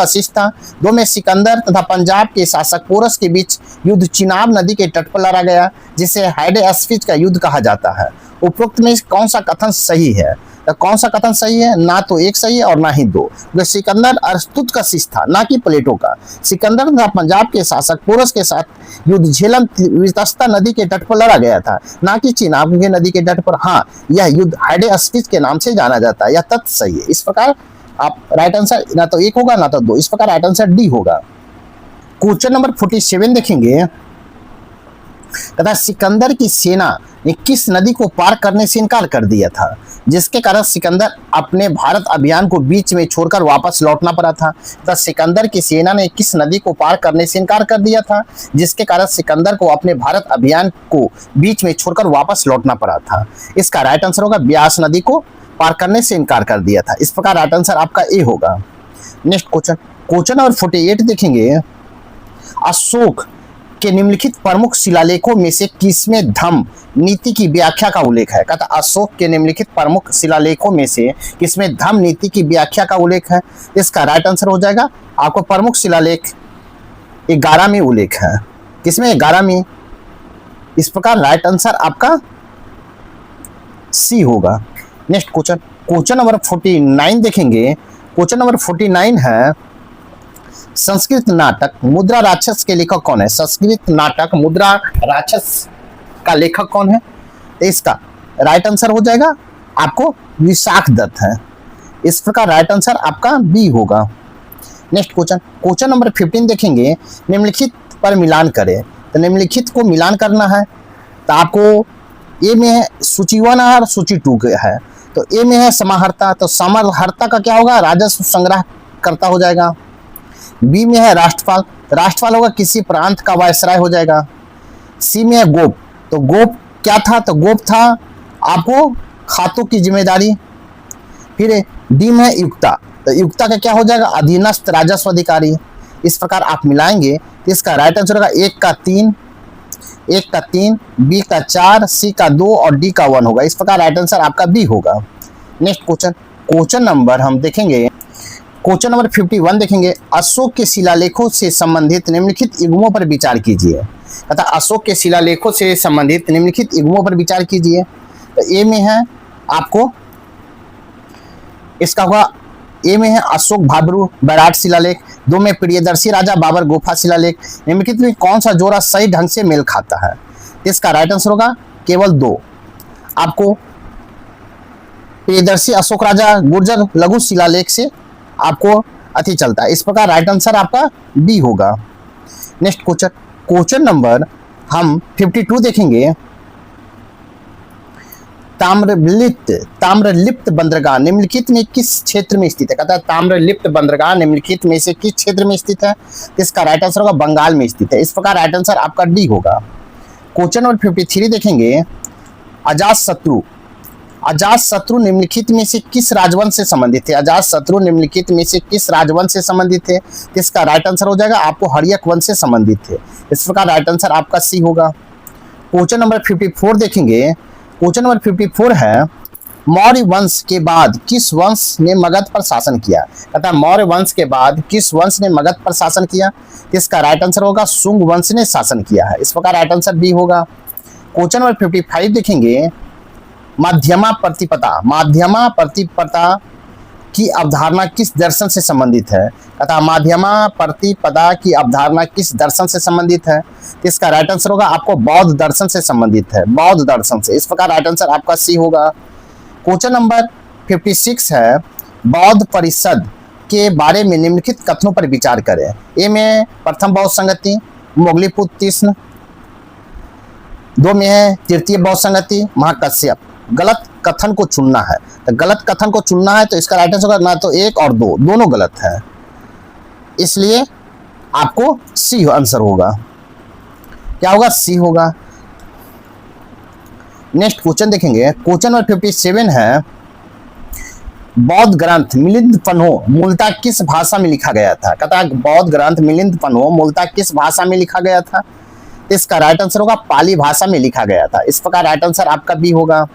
शिष्य था। 2 में सिकंदर तथा पंजाब के शासक पोरस के बीच युद्ध चिनाब नदी के तट पर लड़ा गया, जिसे हाइडेस्फिज का युद्ध कहा जाता है। उपरोक्त में कौन सा कथन सही है? तो कौन सा कथन सही है? ना तो 1 सही है और ना ही 2। सिकंदर अरस्तुत का शिष्य था, ना कि प्लेटो का। सिकंदर तथा पंजाब के शासक पोरस के साथ युद्ध झेलम वितस्ता नदी के तट पर लड़ा गया था, ना कि चिनाब के नदी के तट पर। हाँ, यह युद्ध हाइडेस्फिज के नाम से जाना जाता है। यह तथ्य सही है। इस प्रकार आप राइट आंसर ना तो 1 होगा ना तो 2। इस प्रकार राइट आंसर डी होगा। क्वेश्चन नंबर 47 देखेंगे। तथा सिकंदर की सेना ने किस नदी को पार करने से इनकार कर दिया था, जिसके कारण सिकंदर अपने भारत अभियान को बीच में छोड़कर वापस लौटना पड़ा था? तथा सिकंदर की सेना ने किस नदी को पार करने से इनकार कर दिया था, जिसके कारण सिकंदर को अपने भारत अभियान को बीच में छोड़कर वापस लौटना पड़ा था? इसका राइट आंसर होगा ब्यास नदी को पार करने से इनकार कर दिया था। इस प्रकार राइट आंसर आपका ए होगा। नेक्स्ट क्वेश्चन, क्वेश्चन नंबर 48 देखेंगे। अशोक के निम्नलिखित प्रमुख शिलालेखों में से किसमें धम्म नीति की व्याख्या का उल्लेख है? कहता अशोक के निम्नलिखित प्रमुख शिलालेखों में से किसमें धम्म नीति की व्याख्या का उल्लेख है? इसका राइट आंसर हो जाएगा आपको प्रमुख शिलालेख 11 में उल्लेख है। किसमें? 11 में। इस प्रकार राइट आंसर आपका सी होगा। नेक्स्ट क्वेश्चन, क्वेश्चन नंबर 49 देखेंगे। क्वेश्चन नंबर 49 है संस्कृत नाटक मुद्रा राक्षस के लेखक कौन है? संस्कृत नाटक मुद्रा राक्षस का लेखक कौन है? तो इसका राइट आंसर हो जाएगा आपको विशाख दत्त है। इस प्रकार राइट आंसर आपका बी होगा। नेक्स्ट क्वेश्चन, क्वेश्चन नंबर 15 देखेंगे। निम्नलिखित पर मिलान करें। तो निम्नलिखित को मिलान करना है तो आपको ए में है सूची 1 और सूची 2 है। तो ए में है समाहर्ता, तो समाहर्ता का क्या होगा? राजस्व संग्रह करता हो जाएगा। बी में है राष्ट्रपाल, तो राष्ट्रपाल होगा किसी प्रांत का वायसराय हो जाएगा। सी में है गोप, तो गोप क्या था? तो गोप था आपको खातों की जिम्मेदारी। फिर डी में है युक्ता, तो युक्ता का क्या हो जाएगा? अधीनस्थ राजस्व अधिकारी। इस प्रकार आप मिलाएंगे तो इसका राइट आंसर होगा 1 का 3, बी का 4, सी का 2 और डी का 1 होगा। इस प्रकार राइट आंसर आपका बी होगा। नेक्स्ट क्वेश्चन, क्वेश्चन नंबर हम देखेंगे। क्वेश्चन नंबर 51 देखेंगे। अशोक के शिलालेखों से संबंधित निम्नलिखित युग्मों पर विचार कीजिए। अतः अशोक के शिलालेखों से संबंधित निम्नलिखित युग्मों पर विचार कीजिए। तो ए में है आपको इसका होगा, ए में है अशोक भाबरू बैराट शिलालेख। 2 में प्रियदर्शी राजा बाबर गुफा शिलालेख। निम्नलिखित में कौन सा जोड़ा सही ढंग से मेल खाता है? इसका राइट आंसर होगा केवल 2। आपको प्रियदर्शी अशोक राजा गुर्जर लघु शिलालेख से आपको अति चलता है। इस प्रकार राइट आंसर आपका बी होगा। नेक्स्ट क्वेश्चन, क्वेश्चन नंबर हम 52 देखेंगे। ताम्रलिप्त बंदरगाह निम्नलिखित में किस क्षेत्र में स्थित है? कहता है ताम्रलिप्त बंदरगाह निम्नलिखित में से किस क्षेत्र में स्थित है? इसका राइट आंसर होगा बंगाल में स्थित है। इस प्रकार राइट आंसर आपका डी होगा। क्वेश्चन नंबर 53 देखेंगे। अजातशत्रु निम्नलिखित में से किस राजवंश से संबंधित है? अजातशत्रु निम्नलिखित में से किस राजवंश से संबंधित है? इसका राइट आंसर हो जाएगा आपको हर्यक वंश से संबंधित है। इस प्रकार राइट आंसर आपका सी होगा। क्वेश्चन नंबर 54 देखेंगे। क्वेश्चन नंबर 54 है मौर्य वंश के बाद किस वंश ने मगध पर शासन किया? कहता है मौर्य वंश के बाद किस वंश ने मगध पर शासन किया? इसका राइट आंसर होगा शुंग वंश ने शासन किया है। इस प्रकार राइट आंसर बी होगा। क्वेश्चन नंबर 55 देखेंगे। माध्यमा प्रतिपदा की अवधारणा किस दर्शन से संबंधित है? कहता माध्यमा प्रतिपदा की अवधारणा किस दर्शन से संबंधित है? इसका राइट आंसर होगा आपको बौद्ध दर्शन से संबंधित है, बौद्ध दर्शन से। इस प्रकार राइट आंसर आपका सी होगा। क्वेश्चन नंबर 56 है बौद्ध परिषद के बारे में निम्नलिखित कथनों पर विचार करें। ए में प्रथम बौद्ध संगति मोगलीपुत्र तीक्ष्ण। 2 में है तृतीय बौद्ध संगति महाकश्यप। गलत कथन को चुनना है, तो गलत कथन को चुनना है तो इसका राइट आंसर होगा ना तो 1 और 2 दोनों गलत है, इसलिए आपको सी आंसर होगा। क्या होगा? सी होगा। नेक्स्ट क्वेश्चन देखेंगे। क्वेश्चन नंबर 57 है बौद्ध ग्रंथ मिलिंद पन्हो मूलतः किस भाषा में लिखा गया था? कहता है बौद्ध ग्रंथ मिलिंद पन्हो मूलतः किस भाषा में लिखा गया था? इसका राइट आंसर होगा पाली भाषा में लिखा गया था। इस प्रकार राइट आंसर आपका बी होगा।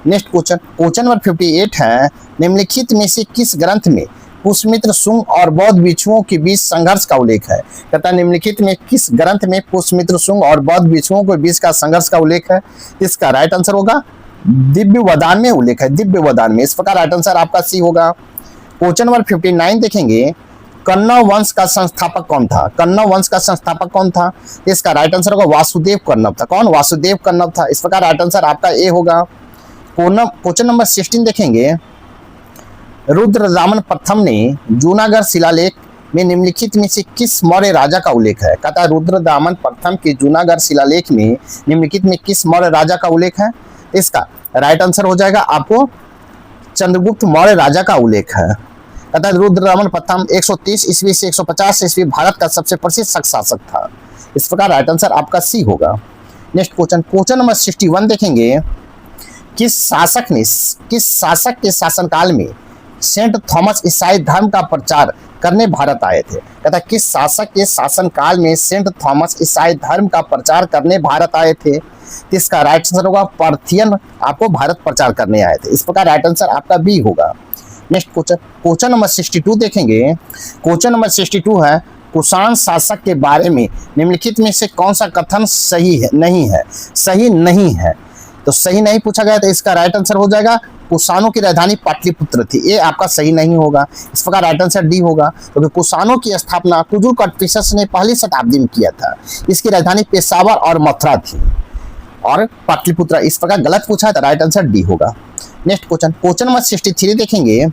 नेक्स्ट क्वेश्चन, क्वेश्चन नंबर 58 है निम्नलिखित में से किस ग्रंथ में पुष्यमित्र शुंग और बौद्ध भिक्षुओं के बीच संघर्ष का उल्लेख है? कहता है निम्नलिखित में किस ग्रंथ में पुष्यमित्र शुंग और बौद्ध भिक्षुओं के बीच का संघर्ष का उल्लेख है? इसका राइट आंसर होगा दिव्य वदान में उल्लेख है, दिव्य वदान में। इस प्रकार राइट आंसर आपका सी होगा। क्वेश्चन नंबर 59 देखेंगे। कण्व वंश का संस्थापक कौन था? कण्व वंश का संस्थापक कौन था? इसका राइट आंसर होगा वासुदेव कण्व था। कौन? वासुदेव कण्व था। इस प्रकार राइट आंसर आपका ए होगा। क्वेश्चन नंबर 16 देखेंगे। रुद्रदामन प्रथम ने जूनागढ़ शिलालेख में निम्नलिखित में से किस मौर्य राजा का उल्लेख है? कहता है रुद्रदामन प्रथम के जूनागढ़ शिलालेख में निम्नलिखित में किस मौर्य राजा का उल्लेख है? इसका राइट आंसर हो जाएगा आपको चंद्रगुप्त मौर्य राजा का उल्लेख है। कहता है रुद्रदामन प्रथम 130 ईस्वी से 150 ईस्वी भारत का सबसे प्रसिद्ध शासक था। इस प्रकार राइट आंसर आपका सी होगा। नेक्स्ट क्वेश्चन, क्वेश्चन नंबर 61 देखेंगे। किस शासक के शासनकाल में सेंट थॉमस ईसाई धर्म का प्रचार करने भारत आए थे। कहता किस शासक के शासनकाल में सेंट थॉमस ईसाई धर्म का प्रचार करने भारत आए थे? तो इसका राइट आंसर होगा पर्थियन आपको भारत प्रचार करने आए थे। इस प्रकार राइट आंसर आपका बी होगा। नेक्स्ट क्वेश्चन, क्वेश्चन नंबर 62 देखेंगे। क्वेश्चन नंबर 62 है कुषाण शासक के बारे में निम्नलिखित में से कौन सा कथन सही है नहीं है? सही नहीं है, तो सही नहीं पूछा गया, तो इसका राइट आंसर हो जाएगा कुषाणों की राजधानी पाटलिपुत्र थी। ये आपका सही नहीं होगा। इस प्रकार राइट आंसर डी होगा, क्योंकि कुषाणों की स्थापना कुजुर कटफिशस ने पहली शताब्दी में किया था। इसकी राजधानी पेशावर और मथुरा थी और पाटलिपुत्र। इस प्रकार गलत पूछा है, तो राइट आंसर डी होगा। नेक्स्ट क्वेश्चन, क्वेश्चन नंबर 63 देखेंगे।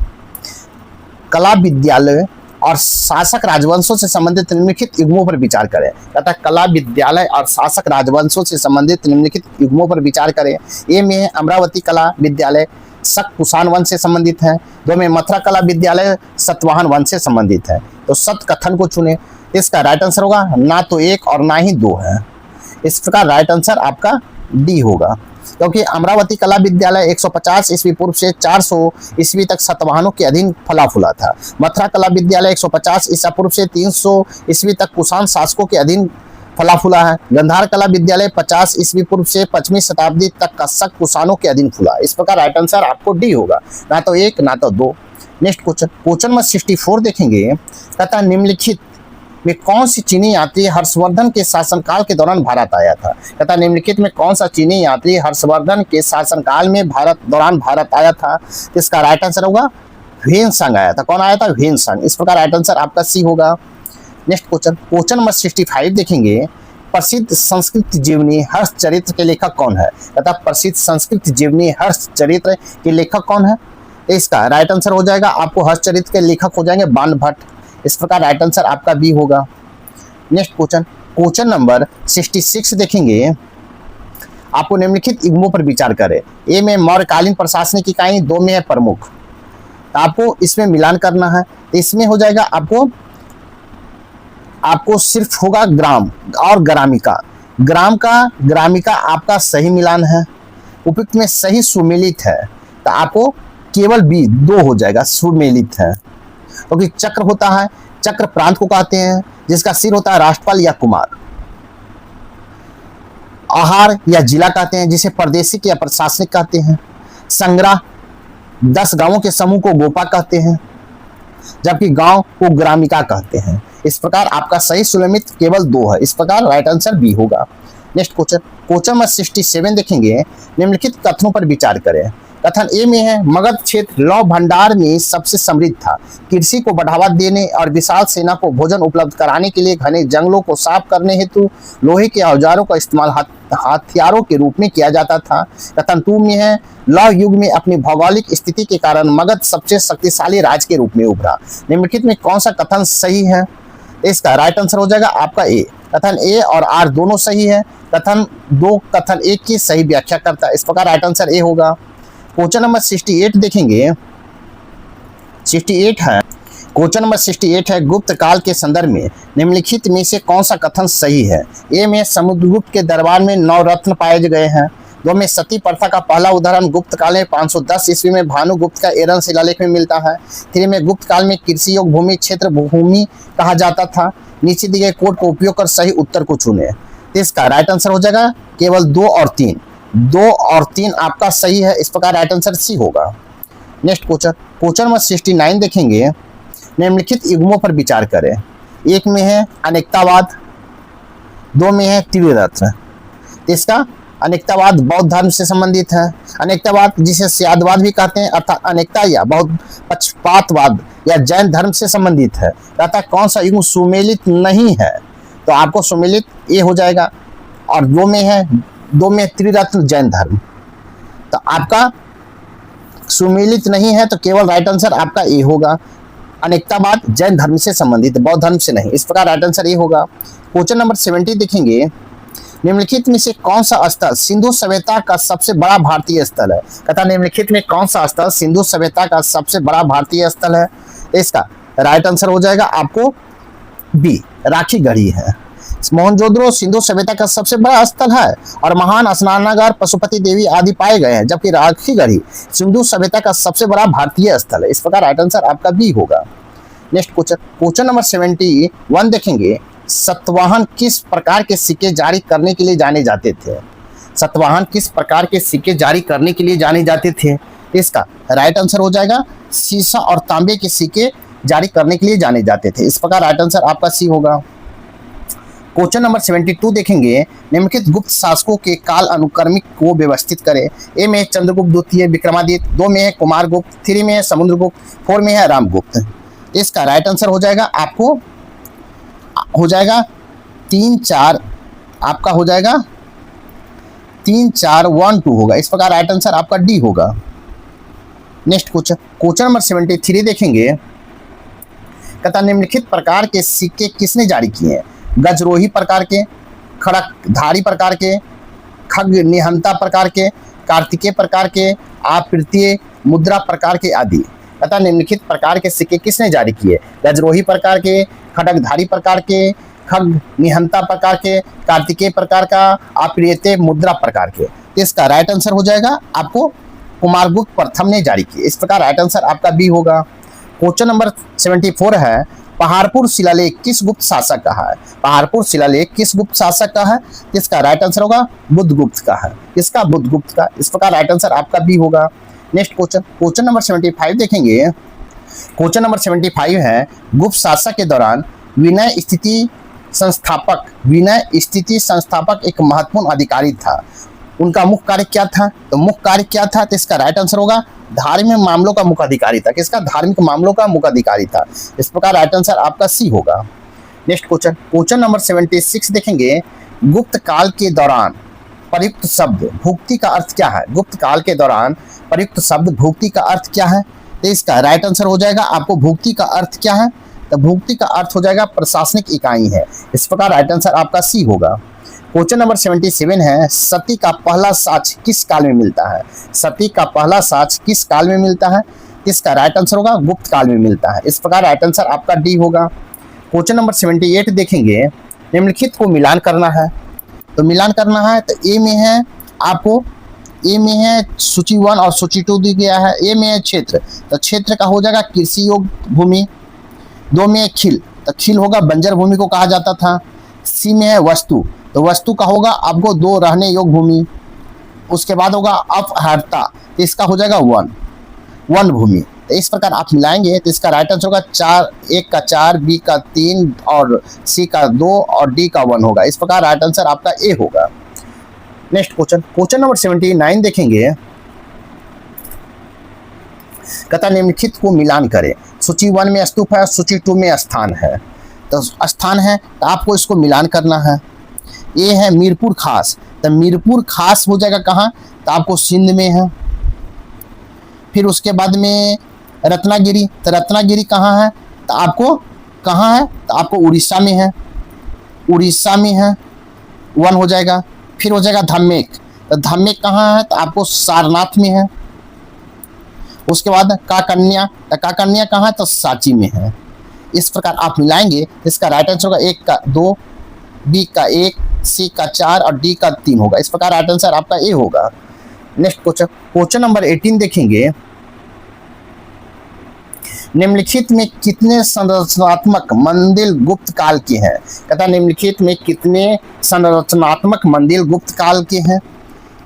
कला विद्यालय और शासक राजवंशों से संबंधित निम्नलिखित युग्मों पर विचार करें। कहता है कला विद्यालय और शासक राजवंशों से संबंधित निम्नलिखित युग्मों पर विचार करें। ए में है अमरावती कला विद्यालय शक कुषाण वंश से संबंधित है। दो में मथुरा कला विद्यालय सतवाहन वंश से संबंधित है। तो सत कथन को चुने। इसका राइट आंसर होगा ना तो एक और ना ही दो है। इस प्रकार राइट आंसर आपका डी होगा, क्योंकि अमरावती कला विद्यालय 150 ईस्वी पूर्व से 400 ईस्वी तक सतवाहनों के अधीन फला फूला था। मथुरा कला विद्यालय 150 ईसा पूर्व से 300 ईस्वी तक कुषाण शासकों के अधीन फला फूला है। गंधार कला विद्यालय 50 ईस्वी पूर्व से 5वीं शताब्दी तक कशक कुषाणों के अधीन फूला। इस प्रकार राइट आंसर आपको डी होगा, ना तो एक ना तो दो। नेक्स्ट क्वेश्चन, क्वेश्चन नंबर 64 देखेंगे। कहता निम्नलिखित में कौन सी चीनी यात्री हर्षवर्धन के शासनकाल के दौरान भारत आया था? कहता निम्नलिखित में कौन सा चीनी यात्री हर्षवर्धन के शासनकाल में दौरान भारत आया था? तो इसका राइट आंसर होगा ह्वेनसांग आया था। कौन आया था? ह्वेनसांग। इस प्रकार राइट आंसर आपका सी होगा। नेक्स्ट क्वेश्चन, क्वेश्चन नंबर 65 देखेंगे। प्रसिद्ध संस्कृत जीवनी हर्ष चरित्र के लेखक कौन है? कहता प्रसिद्ध संस्कृत जीवनी हर्ष चरित्र के लेखक कौन है? इसका राइट आंसर हो जाएगा आपको हर्ष चरित्र के लेखक हो जाएंगे बाण भट्ट। इस प्रकार राइट आंसर आपका बी होगा। नेक्स्ट क्वेश्चन, क्वेश्चन नंबर 66 देखेंगे। आपको निम्नलिखित युग्मों पर विचार करें। ए में मौर्यकालीन प्रशासनिक इकाई, दो में है प्रमुख। तो आपको इसमें मिलान करना है। इसमें हो जाएगा आपको सिर्फ होगा ग्राम और ग्रामिका। ग्रामिका आपका सही मिलान है। उपयुक्त में सही सुमेलित है, तो आपको केवल बी दो हो जाएगा, सुमेलित है। क्योंकि चक्र होता है, चक्र प्रांत को कहते हैं जिसका सिर होता है राष्ट्रपाल या कुमार। आहार या जिला कहते हैं जिसे प्रादेशिक या प्रशासनिक कहते हैं। संग्रह 10 गांवों के समूह को गोपा कहते हैं, जबकि गांव को ग्रामिका कहते हैं। इस प्रकार आपका सही सुमेलित केवल दो है। इस प्रकार राइट आंसर बी होगा। नेक्स्ट क्वेश्चन, क्वेश्चन नंबर 67 देखेंगे। निम्नलिखित कथनों पर विचार करें। कथन ए में है मगध क्षेत्र लौह भंडार में सबसे समृद्ध था। कृषि को बढ़ावा देने और विशाल सेना को भोजन उपलब्ध कराने के लिए घने जंगलों को साफ करने हेतु लोहे के औजारों का इस्तेमाल हथियारों के रूप में किया जाता था। कथन 2 में है लौह युग में अपनी भौगोलिक स्थिति के कारण मगध सबसे शक्तिशाली राज्य के रूप में उभरा। निम्नलिखित में कौन सा कथन सही है? इसका राइट आंसर हो जाएगा आपका ए। कथन ए और आर दोनों सही है। कथन 2 कथन 1 की सही व्याख्या करता है। इस प्रकार राइट आंसर ए होगा। क्वेश्चन नंबर 68 देखेंगे। 68 है क्वेश्चन नंबर 68 है गुप्त काल के संदर्भ में निम्नलिखित में से कौन सा कथन सही है? ए में समुद्रगुप्त के दरबार में 9 रत्न पाए गए हैं। 2 में सती प्रथा का पहला उदाहरण गुप्त काल में 510 ईस्वी में भानुगुप्त का एरन शिलालेख में मिलता है। 3 में गुप्त काल में कृषि योग्य भूमि क्षेत्र भूमि कहा जाता था। नीचे दिए गए कोड का उपयोग कर सही उत्तर को चुने। इसका राइट आंसर हो जाएगा केवल 2 और 3। 2 और 3 आपका सही है। इस प्रकार राइट आंसर सी होगा। नेक्स्ट क्वेश्चन, क्वेश्चन नंबर 69 देखेंगे। निम्नलिखित युग्मों पर विचार करें। 1 में है अनेकतावाद, 2 में है त्रिरत्न। इसका अनेकतावाद बौद्ध धर्म से संबंधित है। अनेकतावाद जिसे स्यादवाद भी कहते हैं अर्थात अनेकता या बहुत पक्षपातवाद या जैन धर्म से संबंधित है। कहता कौन सा युग्म सुमेलित नहीं है? तो आपको सुमेलित ए हो जाएगा। और 2 में है 2 में त्रिरत्न जैन धर्म, तो आपका सुमेलित नहीं है, तो केवल राइट आंसर आपका ए होगा। अनेकतावाद जैन धर्म से संबंधित, बौद्ध धर्म से नहीं। इस प्रकार राइट आंसर ए होगा। क्वेश्चन नंबर 70 देखेंगे। निम्नलिखित में से कौन सा स्थल सिंधु सभ्यता का सबसे बड़ा भारतीय स्थल है? कहता निम्नलिखित में कौन सा स्थल सिंधु सभ्यता का सबसे बड़ा भारतीय स्थल है? इसका राइट आंसर हो जाएगा आपको बी, राखी गढ़ी है। मोहनजोदड़ो सिंधु सभ्यता का सबसे बड़ा स्थल है और महान स्नानागार पशुपति देवी आदि पाए गए हैं, जबकि राखी गढ़ी सिंधु सभ्यता का सबसे बड़ा भारतीय स्थल है। इस प्रकार राइट आंसर आपका बी होगा। नेक्स्ट क्वेश्चन, क्वेश्चन नंबर 71 देखेंगे, सतवाहन किस प्रकार के सिक्के जारी करने के लिए जाने जाते थे? सतवाहन किस प्रकार के सिक्के जारी करने के लिए जाने जाते थे? इसका राइट आंसर हो जाएगा सीसा और तांबे के सिक्के जारी करने के लिए जाने जाते थे। इस प्रकार राइट आंसर आपका सी होगा। क्वेश्चन नंबर 72 देखेंगे, निम्नलिखित गुप्त शासकों के काल अनुक्रमिक को व्यवस्थित करें। ए में चंद्रगुप्त द्वितीय विक्रमादित्य, 2 में है कुमारगुप्त, 3 में है समुद्रगुप्त, 4 में है रामगुप्त। इसका राइट आंसर हो जाएगा आपको हो जाएगा 3 4, आपका हो जाएगा 3 4 1 2 होगा। इस प्रकार राइट आंसर आपका डी होगा। नेक्स्ट क्वेश्चन, क्वेश्चन नंबर 73 देखेंगे, कहता निम्नलिखित प्रकार के सिक्के किसने जारी किए हैं? गजरोही प्रकार के, खड़कधारी प्रकार के, खग निहंता प्रकार के, कार्तिकेय प्रकार के, आपृतीय मुद्रा प्रकार के आदि। कहता निम्नलिखित प्रकार के सिक्के किसने जारी किए? गजरोही प्रकार के, खड़कधारी प्रकार के, खग निहंता प्रकार के, कार्तिकेय प्रकार का, आपृतीय मुद्रा प्रकार के। तो इसका राइट आंसर हो जाएगा आपको कुमारगुप्त प्रथम ने जारी किए। इस प्रकार राइट आंसर आपका बी होगा। क्वेश्चन नंबर 74 है, पहाड़पुर शिलालेख किस गुप्त शासक का है? पहाड़पुर शिलालेख किस गुप्त शासक का है? इसका राइट आंसर होगा बुद्धगुप्त का है। इसका बुद्धगुप्त का। इस प्रकार राइट आंसर आपका बी होगा। नेक्स्ट क्वेश्चन, क्वेश्चन नंबर 75 देखेंगे। क्वेश्चन नंबर 75 है, गुप्त शासक के दौरान विनय स्थिति संस्थापक एक महत्वपूर्ण अधिकारी था। उनका मुख्य कार्य क्या था? तो मुख्य कार्य क्या था? तो इसका राइट आंसर होगा धार्मिक मामलों का मुख्य अधिकारी था। किसका? धार्मिक मामलों का मुख्य अधिकारी था। इस प्रकार राइट आंसर आपका सी होगा। नेक्स्ट क्वेश्चन, क्वेश्चन नंबर 76 देखेंगे, गुप्त काल के दौरान प्रयुक्त शब्द भुक्ति का अर्थ क्या है? गुप्त काल के दौरान प्रयुक्त शब्द भुक्ति का अर्थ क्या है? तो इसका राइट आंसर हो जाएगा आपको भुक्ति का अर्थ क्या है? तो भुक्ति का अर्थ हो जाएगा प्रशासनिक इकाई है। इस प्रकार राइट आंसर आपका सी होगा। क्वेश्चन नंबर 77 है, सती का पहला साक्ष्य किस काल में मिलता है? सती का पहला साक्ष्य किस काल में मिलता है? इसका राइट आंसर होगा गुप्त काल में मिलता है। इस प्रकार राइट आंसर आपका डी होगा। क्वेश्चन नंबर 78 देखेंगे, निम्नलिखित को मिलान करना है। तो मिलान करना है तो ए में है आपको ए में है सूची 1 और सूची 2 दी गया है। ए में है क्षेत्र, तो क्षेत्र का हो जाएगा कृषि योग्य भूमि। 2 में है खिल, तो खिल होगा बंजर भूमि को कहा जाता था। सी में है वस्तु, तो वस्तु का होगा आपको 2 रहने योग्य भूमि। उसके बाद होगा अपहर्ता, तो इसका हो जाएगा वन भूमि। तो इस प्रकार आप मिलाएंगे तो इसका राइट आंसर होगा 4, 1 का 4, बी का 3 और सी का 2 और डी का 1 होगा। इस प्रकार राइट आंसर आपका ए होगा। नेक्स्ट क्वेश्चन, क्वेश्चन नंबर 79 देखेंगे, कहता निम्नलिखित को मिलान करें। सूची 1 में स्तूप है, सूची 2 में स्थान है। तो स्थान है तो आपको इसको मिलान करना है। ये है मीरपुर खास, तो मीरपुर खास हो जाएगा कहाँ? तो आपको सिंध में है। फिर उसके बाद में रत्नागिरी, तो रत्नागिरी कहाँ है? तो आपको कहाँ है? तो आपको उड़ीसा में है। उड़ीसा में है, 1 हो जाएगा। फिर हो जाएगा धम्मेक, तो धम्मेक कहाँ है? तो आपको सारनाथ में है। उसके बाद काकन्या, तो काकन्या कहाँ है? तो सांची में है। इस प्रकार आप मिलाएंगे इसका राइट आंसर होगा 1 का 2, बी का 1, सी का 4 और डी का 3 होगा। इस प्रकार राइट आंसर आपका ए होगा। नेक्स्ट क्वेश्चन, क्वेश्चन नंबर 18 देखेंगे, निम्नलिखित में कितने संरचनात्मक मंदिर गुप्त काल के हैं? कहता निम्नलिखित में कितने संरचनात्मक मंदिर गुप्त काल के हैं?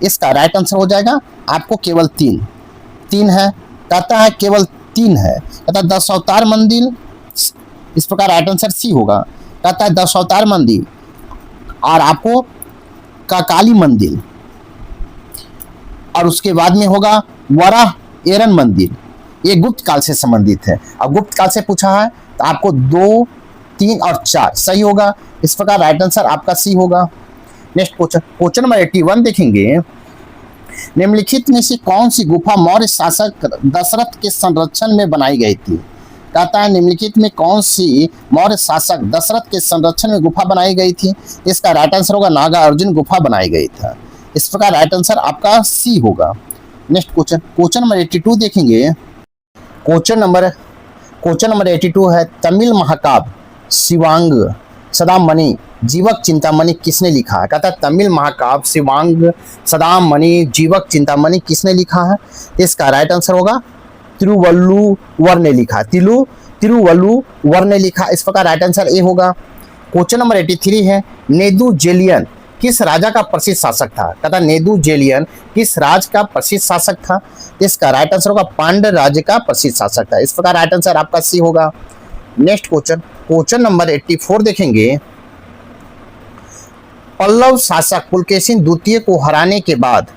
इसका राइट आंसर हो जाएगा आपको केवल 3 है। कहता है केवल 3 है। कहता 10 अवतार मंदिर, इस प्रकार राइट आंसर सी होगा। कहता है 10 अवतार मंदिर और आपको काकाली मंदिर, और उसके बाद में होगा वराह एरन मंदिर। ये गुप्त काल से संबंधित है। अब गुप्त काल से पूछा है तो आपको 2, 3 और 4 सही होगा। इस प्रकार राइट आंसर आपका सी होगा। नेक्स्ट क्वेश्चन, क्वेश्चन नंबर 81 देखेंगे, निम्नलिखित में से कौन सी गुफा मौर्य शासक दशरथ के संरक्षण में बनाई गई थी? कहता है निम्नलिखित में कौन सी मौर्य शासक दशरथ के संरक्षण में गुफा बनाई गई थी? इसका राइट आंसर होगा नागार्जुन गुफा बनाई गई था। इस प्रकार राइट आंसर आपका सी होगा। नेक्स्ट क्वेश्चन, क्वेश्चन नंबर 82 देखेंगे। क्वेश्चन नंबर 82 है, तमिल महाकाव्य शिवांग सदामणि जीवक चिंतामणि किसने लिखा है? कहता है तमिल महाकाव्य शिवांग सदामणि जीवक चिंतामणि किसने लिखा है? इसका राइट आंसर होगा तिरुवल्लुवर ने लिखा है। तिरुवल्लुवर ने लिखा। इस प्रकार राइट आंसर ए होगा। क्वेश्चन नंबर 83 है, नेदुजेलियन किस राजा का प्रसिद्ध शासक था? कहता नेदुजेलियन किस राज का प्रसिद्ध शासक था? इसका राइट आंसर होगा पांड्य राज्य का प्रसिद्ध शासक था। इस प्रकार राइट आंसर आपका सी होगा। नेक्स्ट क्वेश्चन, क्वेश्चन नंबर 84 देखेंगे, पल्लव शासक पुलकेशिन द्वितीय को हराने के बाद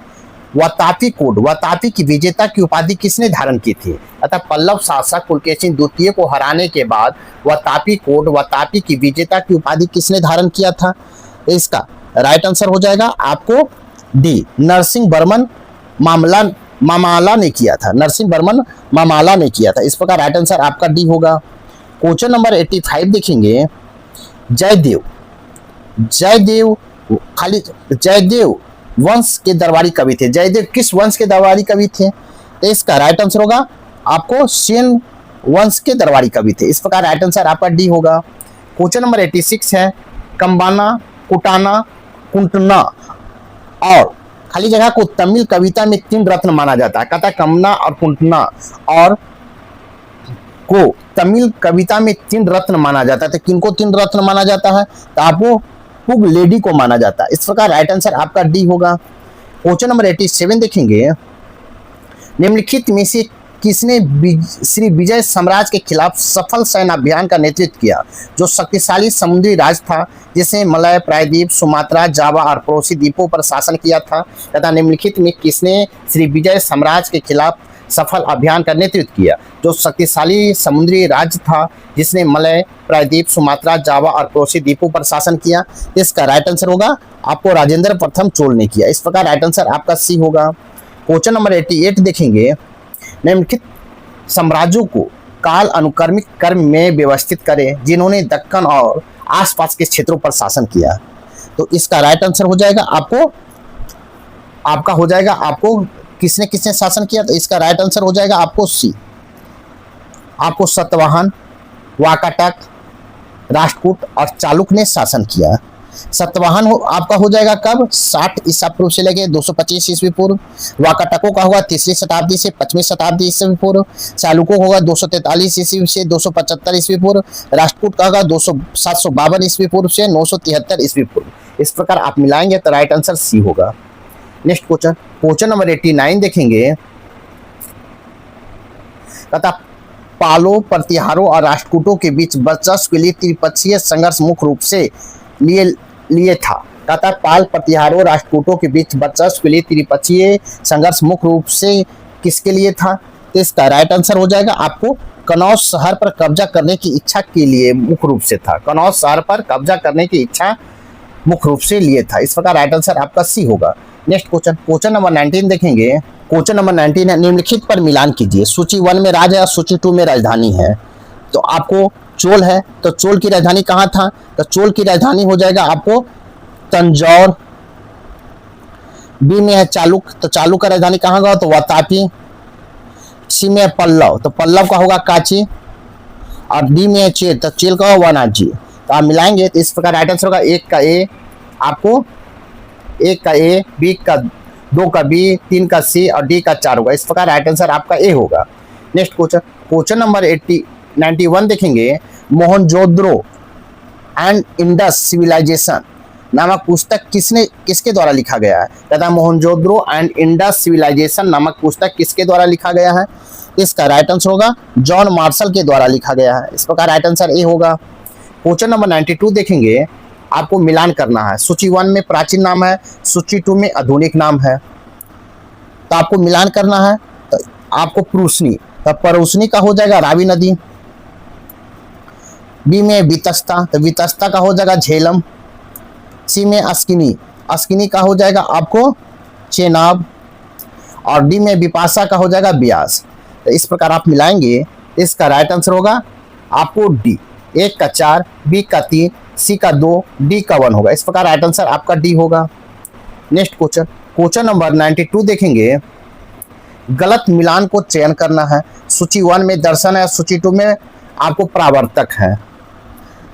वातापी कोड, वातापी की विजेता की उपाधि किसने धारण की थी? अतः पल्लव शासक पुलकेशिन द्वितीय को हराने के बाद वातापी कोड, वातापी की विजेता की उपाधि किसने धारण किया था? इसका राइट आंसर हो जाएगा आपको डी, नरसिंह वर्मन मामाला ने किया था। नरसिंह वर्मन मामाला ने किया था। इस प्रकार राइट आंसर आपका डी होगा। क्वेश्चन नंबर 85 देखेंगे, जयदेव, जयदेव खाली जयदेव वंश के दरबारी कवि थे। जयदेव किस वंश के दरबारी कवि थे? तो इसका राइट आंसर होगा आपको सेन वंश के दरबारी कवि थे। इस प्रकार राइट आंसर आपका डी होगा। क्वेश्चन नंबर 86 है, कंबाना, कुटाना, कुंटना और खाली जगह को तमिल कविता में 3 रत्न माना जाता है। कहता कमना और कुंटना और को तमिल कविता में 3 रत्न माना जाता है। तो किनको 3 रत्न माना जाता है? तो आपको पुग लेडी को माना जाता है। इस प्रकार राइट आंसर आपका डी होगा। क्वेश्चन नंबर 87 देखेंगे, निम्नलिखित में से किसने श्री विजय साम्राज्य के खिलाफ सफल सैन्य अभियान का नेतृत्व किया, जो शक्तिशाली समुद्री राज था जिसने मलय, प्रायद्वीप, सुमात्रा, जावा और पड़ोसी द्वीपों पर शासन किया था? तथा निम्नलिखित में किसने श्री विजय साम्राज्य के खिलाफ सफल अभियान का नेतृत्व किया, जो शक्तिशाली समुद्री राज्य था जिसने मलय, प्रायद्वीप, सुमात्रा, जावा और पड़ोसी द्वीपों पर शासन किया? इसका राइट आंसर होगा आपको राजेंद्र प्रथम चोल ने किया। इस प्रकार राइट आंसर आपका सी होगा। क्वेश्चन नंबर 88 देखेंगे, निम्नलिखित साम्राज्यों को काल अनुक्रमिक क्रम में व्यवस्थित करें जिन्होंने दक्कन और आसपास के क्षेत्रों पर शासन किया। तो इसका राइट आंसर हो जाएगा आपको किसने किसने शासन किया? तो इसका राइट आंसर हो जाएगा आपको सी, आपको सतवाहन, वाकाटक, राष्ट्रकूट और चालुक्य ने शासन किया। सतवाहन आपका हो जाएगा कब? 60 ईसा पूर्व से लेकर 225 ईस्वी पूर्व। वाकाटकों का होगा 3री शताब्दी से 5वीं शताब्दी ईस्वी पूर्व। चालुक्यों होगा 243 ईस्वी से 275 ईस्वी पूर्व। राष्ट्रकूट का होगा 752 ईस्वी पूर्व से 973 ईस्वी पूर्व। इस प्रकार आप मिलाएंगे तो राइट आंसर सी होगा। नेक्स्ट क्वेश्चन, क्वेश्चन नंबर 89 देखेंगे, तथा पालो, प्रतिहारों और राष्ट्रकूटों के बीच वर्चस्व के लिए त्रिपक्षीय संघर्ष मुख्य रूप से लिए था। तथा पाल, प्रतिहारों, राष्ट्रकूटों के बीच वर्चस्व के लिए त्रिपक्षीय संघर्ष मुख्य रूप से किसके लिए था? तो इसका राइट आंसर हो जाएगा आपको कनौज शहर पर कब्जा करने की इच्छा के लिए मुख्य रूप से था। कनौज शहर पर कब्जा करने की इच्छा मुख्य रूप से लिए था। इस प्रकार राइट आंसर आपका सी होगा। नेक्स्ट क्वेश्चन, क्वेश्चन नंबर 19 देखेंगे। क्वेश्चन नंबर 19 है, निम्नलिखित पर मिलान कीजिए। सूची 1 में राज है और सूची 2 में राजधानी है। तो आपको चोल है, तो चोल की राजधानी कहाँ था? तो चोल की राजधानी हो जाएगा आपको तंजौर। बी में है चालुक, तो चालुक का राजधानी कहाँ होगा? तो वातापी। सी में है पल्लव, तो पल्लव का होगा काची। और डी में है चेल, तो चेल का होगा वानाजी। तो आप मिलाएंगे तो इस प्रकार राइट आंसर होगा 1 का ए, आपको 1 का ए, बी का 2 का बी, 3 का सी और डी का 4 होगा। इस प्रकार राइट आंसर आपका ए होगा। नेक्स्ट क्वेश्चन, क्वेश्चन नंबर 91 देखेंगे। मोहनजोदड़ो एंड इंडस सिविलाइजेशन नामक पुस्तक किसके द्वारा लिखा गया है? कहता मोहनजोदड़ो एंड इंडस सिविलाइजेशन नामक पुस्तक किसके द्वारा लिखा गया है? इसका राइट आंसर होगा जॉन मार्शल के द्वारा लिखा गया है। इस प्रकार राइट आंसर ए होगा। क्वेश्चन नंबर 92 देखेंगे, आपको मिलान करना है। सूची 1 में प्राचीन नाम है, सूची 2 में आधुनिक नाम है। तो आपको मिलान करना है। तो आपको परूसनी, तो परूसनी का हो जाएगा रावी नदी। बी में वितस्ता, तो वितस्ता का हो जाएगा झेलम। सी में अस्किनी, अस्किनी का हो जाएगा आपको चेनाब। और डी में विपाशा का हो जाएगा ब्यास। तो इस प्रकार आप मिलाएंगे, इसका राइट आंसर होगा आपको डी, 1 का 4, बी का 3, सी का 2, डी का 1 होगा। इस प्रकार राइट आंसर आपका डी होगा। नेक्स्ट क्वेश्चन, क्वेश्चन नंबर 92 देखेंगे। गलत मिलान को चयन करना है। सूची 1 में दर्शन है, सूची 2 में आपको परावर्तक है।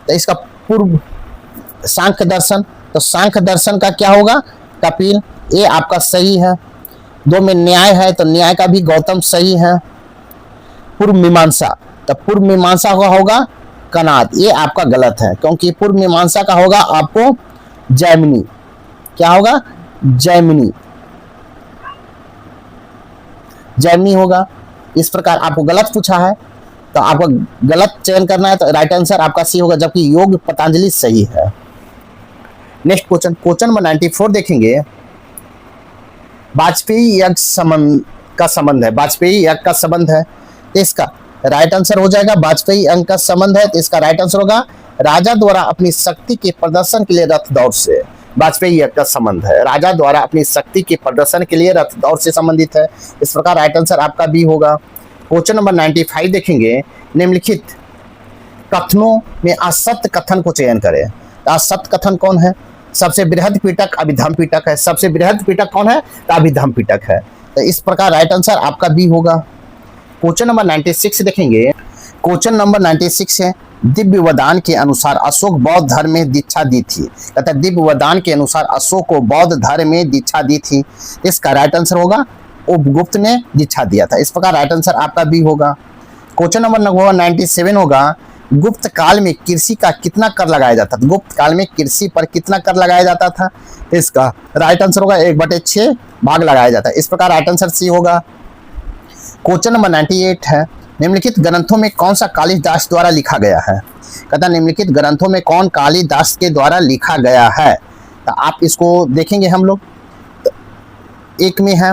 तो इसका पूर्व सांख्य दर्शन, तो सांख्य दर्शन का क्या होगा? कपिल, ये आपका सही है। 2 में न्याय है, तो न्याय का भी गौतम सही है। पूर्व मीमांसा, तो पूर्व मीमांसा का होगा कनाद, ये आपका गलत है, क्योंकि पूर्व मीमांसा का होगा आपको जैमिनी। क्या होगा? जैमिनी, जैमिनी होगा। इस प्रकार आपको गलत पूछा है तो आपको गलत चयन करना है, तो राइट आंसर आपका सी होगा, जबकि योग पतंजलि सही है। नेक्स्ट क्वेश्चन, क्वेश्चन नंबर 94 देखेंगे। वाजपेयी यज्ञ संबंध का संबंध है, वाजपेयी यज्ञ का संबंध है, तो इसका राइट आंसर हो जाएगा वाजपेयी यज्ञ का संबंध है, तो इसका राइट आंसर होगा राजा द्वारा अपनी शक्ति के प्रदर्शन के लिए रथ दौड़ से। वाजपेयी यज्ञ का संबंध है, राजा द्वारा अपनी शक्ति के प्रदर्शन के लिए रथ दौड़ से संबंधित है। इस प्रकार राइट आंसर आपका बी होगा। क्वेश्चन नंबर 95 देखेंगे। निम्नलिखित कथनों में असत्य कथन को चयन करें। असत्य कथन कौन है? सबसे बृहद पिटक अभिधम पिटक है। सबसे बृहद पिटक कौन है? तो अभिधम पिटक है। तो इस प्रकार राइट आंसर आपका बी होगा। क्वेश्चन नंबर 96 देखेंगे। क्वेश्चन नंबर 96 है, दिव्य वरदान के अनुसार अशोक बौद्ध धर्म में दीक्षा दी थी। कहता है दिव्य वरदान के अनुसार अशोक को बौद्ध धर्म में दीक्षा दी थी। इसका राइट आंसर होगा उपगुप्त ने दीक्षा दिया था। इस प्रकार राइट आंसर आपका बी होगा। क्वेश्चन नंबर 97 होगा, गुप्त काल में कृषि का कितना कर लगाया जाता था? गुप्त काल में कृषि पर कितना कर लगाया जाता था? इसका राइट आंसर होगा 1/6 भाग लगाया जाता है। इस प्रकार राइट आंसर सी होगा। क्वेश्चन नंबर 98 है, निम्नलिखित ग्रंथों में कौन सा कालिदास द्वारा लिखा गया है? कहता है निम्नलिखित ग्रंथों में कौन कालिदास के द्वारा लिखा गया है? तो आप इसको देखेंगे हम लोग। एक में है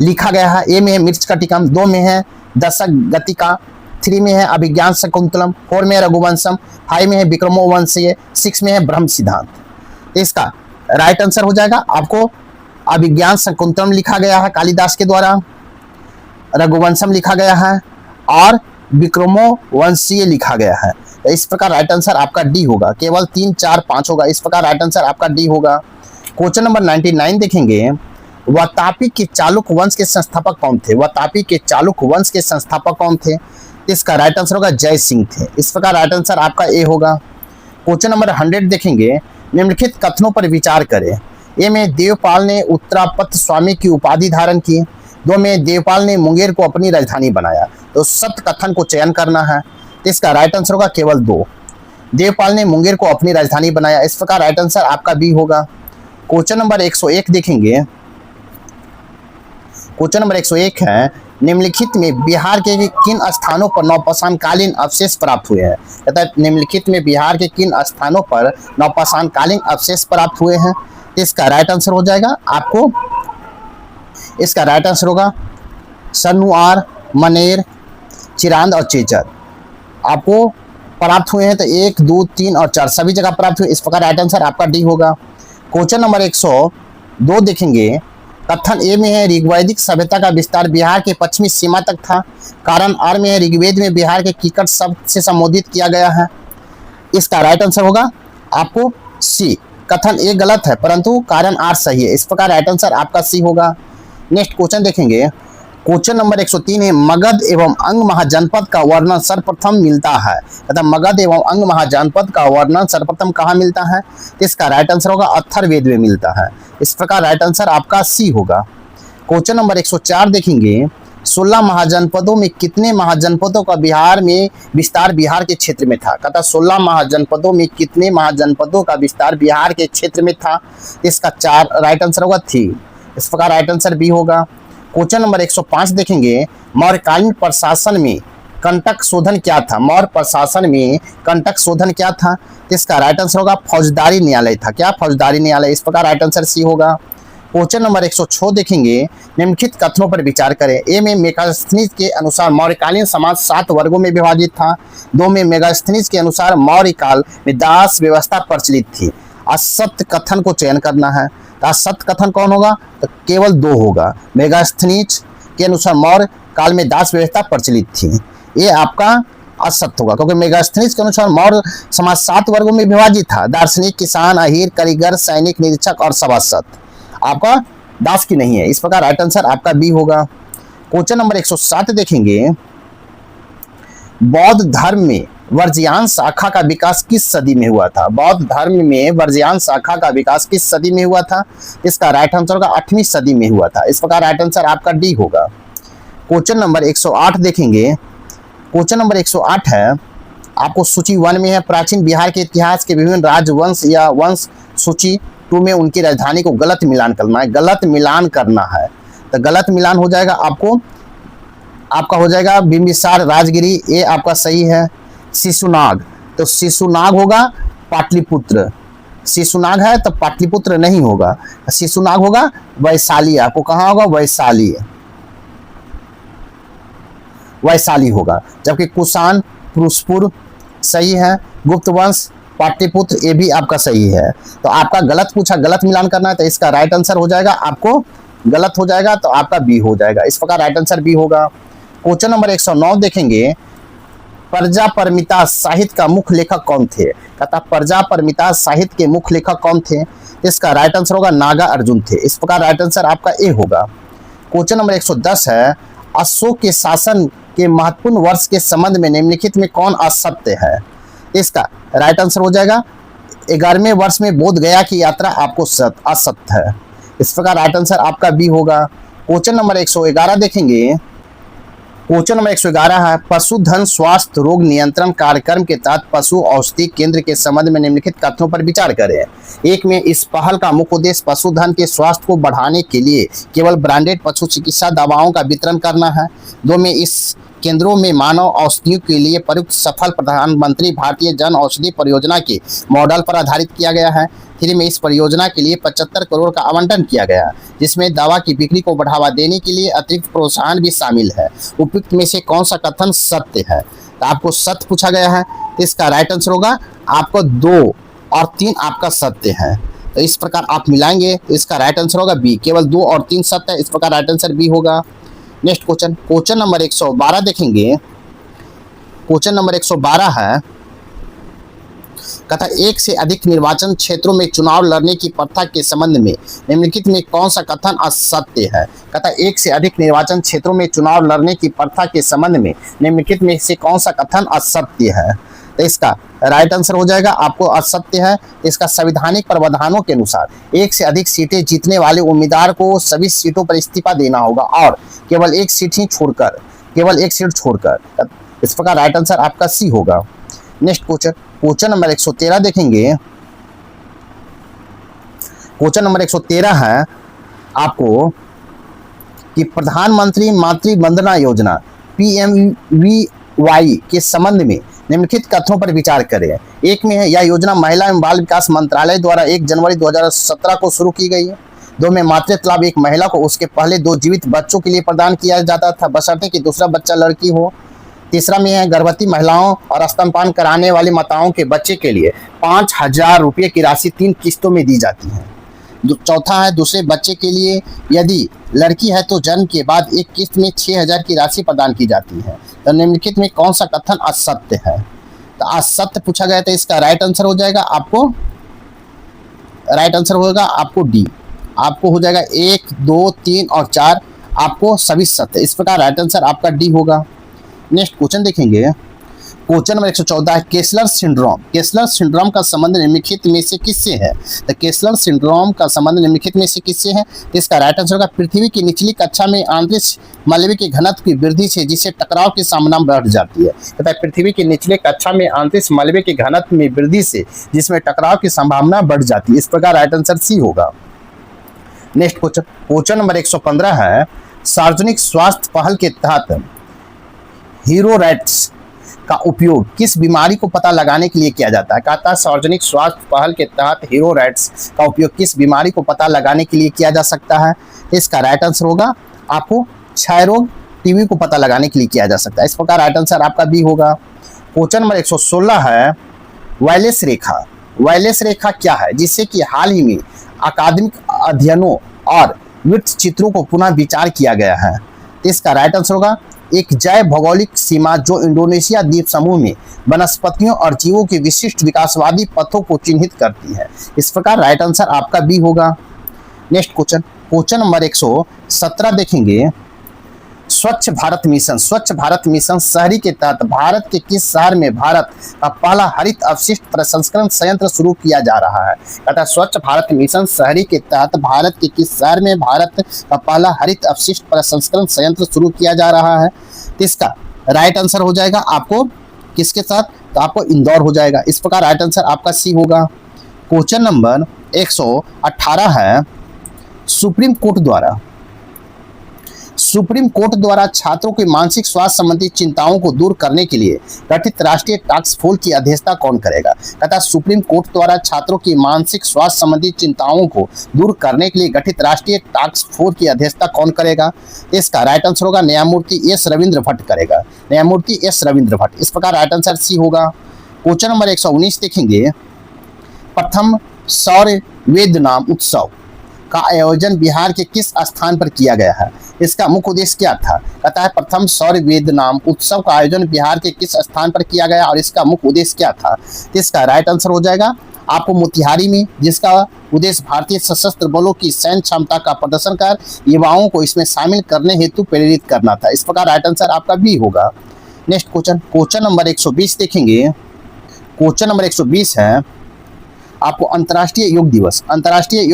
लिखा गया है, ए में है मृच्छकटिकम, 2 में है दशक गतिका, 3 में है अभिज्ञान शकुंतलम, 4 में है रघुवंशम, 5 में है विक्रमोवंशीय, 6 में है ब्रह्म सिद्धांत। इसका राइट आंसर हो जाएगा आपको अभिज्ञान शकुंतलम लिखा गया है कालिदास के द्वारा, रघुवंशम लिखा गया है और विक्रमोवंशीय लिखा गया है। तो इस प्रकार राइट आंसर आपका डी होगा। केवल 3, 4, 5 होगा। इस प्रकार राइट आंसर आपका डी होगा। क्वेश्चन नंबर 99 देखेंगे। वातापी के चालुक्य वंश के संस्थापक कौन थे? वातापी के चालुक्य वंश के संस्थापक कौन थे? इसका राइट आंसर होगा जय सिंह थे। इस प्रकार राइट आंसर आपका ए होगा। क्वेश्चन नंबर 100 देखेंगे। निम्नलिखित कथनों पर विचार करें। ए में देवपाल ने उत्तरापत्त स्वामी की उपाधि धारण की। 2 में देवपाल ने मुंगेर को अपनी राजधानी बनाया। तो सत्य कथन को चयन करना है। इसका राइट आंसर होगा केवल 2, देवपाल ने मुंगेर को अपनी राजधानी बनाया। इस प्रकार राइट आंसर आपका बी होगा। क्वेश्चन नंबर 101 देखेंगे। क्वेश्चन नंबर 101 है, निम्नलिखित में बिहार के किन स्थानों पर नवपाषाणकालीन अवशेष प्राप्त हुए हैं? कहता है निम्नलिखित में बिहार के किन स्थानों पर नवपाषाणकालीन अवशेष प्राप्त हुए हैं? इसका राइट आंसर हो जाएगा आपको, इसका राइट आंसर होगा सनुआर, मनेर, चिरांद और चेचर। आपको प्राप्त हुए हैं तो 1, 2, 3 और 4 सभी जगह प्राप्त हुए। इस प्रकार राइट आंसर आपका डी होगा। क्वेश्चन नंबर 102 देखेंगे। कथन ए में है ऋग्वैदिक सभ्यता का विस्तार बिहार के पश्चिमी सीमा तक था। कारण आर में है ऋग्वेद में बिहार के कीकट शब्द से संबोधित किया गया है। इसका राइट आंसर होगा आपको सी। कथन ए गलत है परंतु कारण आर सही है। इस प्रकार राइट आंसर आपका सी होगा। नेक्स्ट क्वेश्चन देखेंगे। क्वेश्चन नंबर 103 है, मगध एवं अंग महाजनपद का वर्णन सर्वप्रथम मिलता है। तथा मगध एवं अंग महाजनपद का वर्णन सर्वप्रथम कहाँ मिलता है? इसका राइट आंसर होगा अथर्ववेद में मिलता है। इस प्रकार राइट आंसर आपका सी होगा। क्वेश्चन नंबर 104 देखेंगे। 16 महाजनपदों में कितने महाजनपदों का बिहार में विस्तार बिहार के क्षेत्र में था? कहता 16 महाजनपदों में कितने महाजनपदों का विस्तार बिहार के क्षेत्र में था? इसका 4 राइट आंसर होगा 3। इस प्रकार राइट आंसर बी होगा। क्वेश्चन नंबर 105 देखेंगे। मौर्यकालीन प्रशासन में कंटक शोधन क्या था? मौर्य प्रशासन में कंटक शोधन क्या था? इसका राइट आंसर होगा फौजदारी न्यायालय था। क्या? फौजदारी न्यायालय। इस प्रकार राइट आंसर सी होगा। क्वेश्चन नंबर 106 देखेंगे। निम्नलिखित कथनों पर विचार करें। ए में मेगास्थनीज के अनुसार मौर्यकालीन समाज 7 वर्गों में विभाजित था। 2 में मेगास्थनीज के अनुसार मौर्य काल में दास व्यवस्था प्रचलित थी। असत्य कथन को चयन करना है। तो असत्य कथन कौन होगा? तो केवल 2 होगा। मेगास्थनीज के अनुसार मौर्य काल में दास व्यवस्था प्रचलित थी। ये आपका असत्य होगा क्योंकि मेगास्थनीज के अनुसार मौर्य समाज 7 वर्गों में विभाजित था। दार्शनिक, किसान, अहीर, कारीगर, सैनिक, निरीक्षक और सभासद। आपका दास की नहीं है। इस प्रकार राइट आंसर आपका बी होगा। क्वेश्चन नंबर 107 देखेंगे। बौद्ध धर्म में वर्जियान शाखा का विकास किस सदी में हुआ था? बौद्ध धर्म में वर्जियान शाखा का विकास किस सदी में हुआ था? इसका राइट आंसर होगा 8वीं सदी में हुआ था। इस प्रकार राइट आंसर आपका डी होगा। क्वेश्चन नंबर 108 देखेंगे। क्वेश्चन नंबर 108 है, आपको सूची 1 में है प्राचीन बिहार के इतिहास के विभिन्न राजवंश या वंश। सूची 2 में उनकी राजधानी को गलत मिलान करना है, गलत मिलान करना है। तो गलत मिलान हो जाएगा आपका हो जाएगा बिंबिसार राजगिरी, ये आपका सही है। शिशुनाग, तो शिशुनाग होगा पाटलिपुत्र, शिशुनाग है तो पाटलिपुत्र नहीं होगा, शिशुनाग होगा वैशाली। आपको कहाँ होगा? वैशाली, वैशाली होगा। जबकि कुषाण पुरुषपुर सही है। गुप्त वंश पाटलिपुत्र, ये भी आपका सही है। तो आपका गलत पूछा, गलत मिलान करना है, तो इसका राइट आंसर हो जाएगा आपको गलत हो जाएगा, तो आपका बी हो जाएगा। इस प्रकार राइट आंसर बी होगा। क्वेश्चन नंबर 109 देखेंगे, प्रजापरमिता साहित्य का मुख्य लेखक कौन थे? कहता प्रजापरमिता साहित्य के मुख्य लेखक कौन थे? इसका राइट आंसर होगा नागा अर्जुन थे। इस प्रकार राइट आंसर आपका ए होगा। क्वेश्चन नंबर 110 है, अशोक के शासन के महत्वपूर्ण वर्ष के संबंध में निम्नलिखित में कौन असत्य है? इसका राइट आंसर हो जाएगा 11वें वर्ष में बोध गया की यात्रा आपको असत्य है। इस प्रकार राइट आंसर आपका बी होगा। क्वेश्चन नंबर 111 देखेंगे, क्वेश्चन नंबर 111 है, पशुधन स्वास्थ्य रोग नियंत्रण कार्यक्रम के तहत पशु औषधि केंद्र के संबंध में निम्नलिखित कथनों पर विचार करें। एक में इस पहल का मुख्य उद्देश्य पशुधन के स्वास्थ्य को बढ़ाने के लिए केवल ब्रांडेड पशु चिकित्सा दवाओं का वितरण करना है। 2 में इस केंद्रों में मानव औषधियों के लिए प्रयुक्त सफल प्रधानमंत्री भारतीय जन औषधि परियोजना के मॉडल पर आधारित किया गया है। 3 में इस परियोजना के लिए 75 करोड़ का आवंटन किया गया है, जिसमें दवा की बिक्री को बढ़ावा देने के लिए अतिरिक्त प्रोत्साहन भी शामिल है। उपयुक्त में से कौन सा कथन सत्य है? तो आपको सत्य पूछा गया है, तो इसका राइट आंसर होगा आपको 2 और 3 आपका सत्य है। तो इस प्रकार आप मिलाएंगे तो इसका राइट आंसर होगा बी, केवल 2 और 3 सत्य है। इस प्रकार राइट आंसर बी होगा। नेक्स्ट क्वेश्चन, क्वेश्चन नंबर 112 देखेंगे। क्वेश्चन नंबर 112 है, कहता एक से अधिक निर्वाचन क्षेत्रों में चुनाव लड़ने की प्रथा के संबंध में निम्नलिखित में कौन सा कथन असत्य है? कहता एक से अधिक निर्वाचन क्षेत्रों में चुनाव लड़ने की प्रथा के संबंध में निम्नलिखित में से कौन सा कथन असत्य है? तो इसका राइट आंसर हो जाएगा आपको असत्य है। इसका संवैधानिक प्रावधानों के अनुसार एक से अधिक सीटें जीतने वाले उम्मीदवार को सभी सीटों पर इस्तीफा देना होगा और केवल एक सीट छोड़कर। इस प्रकार राइट आंसर आपका सी होगा। नेक्स्ट क्वेश्चन, क्वेश्चन नंबर 113 देखेंगे। क्वेश्चन नंबर 113 है आपको कि प्रधानमंत्री मातृ वंदना योजना PMVY के संबंध में निम्नलिखित कथनों पर विचार करें। एक में है, यह योजना महिला एवं बाल विकास मंत्रालय द्वारा 1 जनवरी 2017 को शुरू की गई है। 2 में मातृत्व लाभ एक महिला को उसके पहले 2 जीवित बच्चों के लिए प्रदान किया जाता था, बशर्ते कि दूसरा बच्चा लड़की हो। तीसरा में है, गर्भवती महिलाओं और स्तनपान कराने वाली माताओं के बच्चे के लिए 5,000 रुपये की राशि 3 किस्तों में दी जाती है। चौथा है, दूसरे बच्चे के लिए यदि लड़की है तो जन्म के बाद एक किस्त में 6,000 की राशि प्रदान की जाती है। तो निम्नलिखित में कौन सा कथन असत्य है? तो असत्य पूछा गया था, इसका राइट आंसर हो जाएगा आपको डी। आपको हो जाएगा 1, 2, 3 और 4 आपको सभी सत्य। इस प्रकार राइट आंसर आपका डी होगा। नेक्स्ट क्वेश्चन देखेंगे, क्वेश्चन नंबर 114 है, केसलर सिंड्रोम का संबंध निम्नलिखित में से किससे है? तो केसलर सिंड्रोम का संबंध निम्नलिखित में से किससे है? तो इसका राइट आंसर होगा पृथ्वी की निचली कक्षा में आंतरिक मलबे के घनत्व की वृद्धि से जिससे टकराव की संभावना बढ़ जाती है। तथा पृथ्वी की निचले कक्षा में आंतरिक मलबे के घनत्व में वृद्धि से जिसमें टकराव की संभावना बढ़ जाती है। इस प्रकार राइट आंसर सी होगा। नेक्स्ट क्वेश्चन, क्वेश्चन नंबर 115 है, सार्वजनिक स्वास्थ्य पहल के तहत हीरोरैट्स का उपयोग किस बीमारी को पता लगाने के लिए किया जाता है? कहता है सार्वजनिक स्वास्थ्य पहल के तहत हीरोरैट्स का उपयोग किस बीमारी को पता लगाने के लिए किया जा सकता है? इसका राइट आंसर होगा आपको क्षय रोग टीबी को पता लगाने के लिए किया जा सकता है। इस प्रकार राइट आंसर आपका बी होगा। क्वेश्चन नंबर 116 है, वायलेस रेखा क्या है जिससे कि हाल ही में अकादमिक अध्ययनों और वृत्त चित्रों को पुनः विचार किया गया है? इसका राइट आंसर होगा एक जैव भौगोलिक सीमा जो इंडोनेशिया द्वीप समूह में वनस्पतियों और जीवों के विशिष्ट विकासवादी पथों को चिन्हित करती है। इस प्रकार राइट आंसर आपका बी होगा। नेक्स्ट क्वेश्चन, क्वेश्चन नंबर 117 देखेंगे, स्वच्छ भारत मिशन शहरी के तहत भारत के किस शहर में भारत का पहला हरित अपशिष्ट प्रसंस्करण संयंत्र शुरू किया जा रहा है? अतः स्वच्छ भारत मिशन शहरी के तहत भारत के किस शहर में भारत का पहला हरित अपशिष्ट प्रसंस्करण संयंत्र शुरू किया जा रहा है? इसका राइट आंसर हो जाएगा आपको किसके साथ, तो आपको इंदौर हो जाएगा। इस प्रकार राइट आंसर आपका सी होगा। क्वेश्चन नंबर 118 है, सुप्रीम कोर्ट द्वारा छात्रों के मानसिक स्वास्थ्य संबंधी चिंताओं को दूर करने के लिए गठित राष्ट्रीय टास्क फोर्स की अध्यक्षता कौन करेगा। तथा सुप्रीम कोर्ट द्वारा छात्रों की मानसिक स्वास्थ्य संबंधी चिंताओं को दूर करने के लिए गठित राष्ट्रीय टास्क फोर्स की अध्यक्षता कौन करेगा। इसका राइट आंसर होगा न्यायमूर्ति एस रविंद्र भट्ट करेगा, न्यायमूर्ति एस रविंद्र भट्ट। इस प्रकार राइट आंसर सी होगा। क्वेश्चन नंबर 119 देखेंगे, प्रथम सौर वेद नाम उत्सव का आयोजन बिहार के किस स्थान पर किया गया है। इसका मुख्य उद्देश्य क्या था। कहता है प्रथम सौर वेद नाम उत्सव का आयोजन बिहार के किस स्थान पर किया गया और इसका मुख्य उद्देश्य क्या था। इसका राइट आंसर हो जाएगा आपको मोतिहारी में, जिसका उद्देश्य भारतीय सशस्त्र बलों की सैन्य क्षमता का प्रदर्शन कर युवाओं को इसमें शामिल करने हेतु प्रेरित करना था। इस प्रकार राइट आंसर आपका बी होगा। नेक्स्ट क्वेश्चन नंबर 120 देखेंगे। क्वेश्चन नंबर 120 है आपको अंतर्राष्ट्रीय योग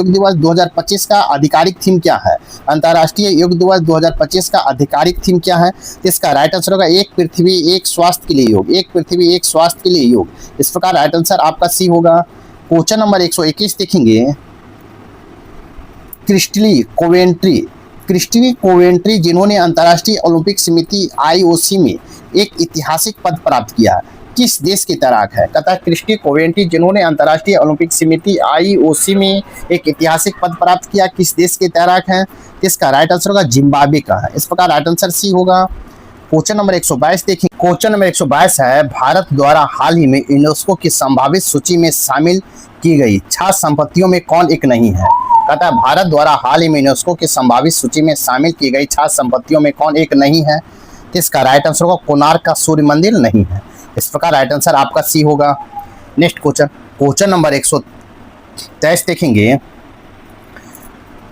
दिवस 2025 का आधिकारिक थीम क्या है। अंतर्राष्ट्रीय योग दिवस 2025 का आधिकारिक थीम क्या है। इसका राइट आंसर होगा एक पृथ्वी एक स्वास्थ्य के लिए योग, एक पृथ्वी एक स्वास्थ्य के लिए योग। इस प्रकार राइट आंसर आपका सी होगा। क्वेश्चन नंबर 121 देखेंगे, क्रिस्टली कोवेंट्री जिन्होंने अंतर्राष्ट्रीय ओलंपिक समिति IOC में एक ऐतिहासिक पद प्राप्त किया, किस देश के तैराक है। कहता है क्रिस्टी कोवेंट्री जिन्होंने अंतर्राष्ट्रीय ओलंपिक समिति IOC में एक ऐतिहासिक पद प्राप्त किया, किस देश के तैराक हैं। इसका राइट आंसर होगा जिम्बाब्वे का है। इस प्रकार राइट आंसर सी होगा। क्वेश्चन नंबर 122 देखिए। क्वेश्चन नंबर 122 है, भारत द्वारा हाल ही में यूनेस्को की संभावित सूची में शामिल की गई 6 संपत्तियों में कौन एक नहीं है। कहता है भारत द्वारा हाल ही में यूनेस्को की संभावित सूची में शामिल की गई 6 संपत्तियों में कौन एक नहीं है। इसका राइट आंसर होगा कोणार्क का सूर्य मंदिर नहीं है। इस प्रकार राइट आंसर आपका सी होगा। नेक्स्ट क्वेश्चन नंबर 123 देखेंगे,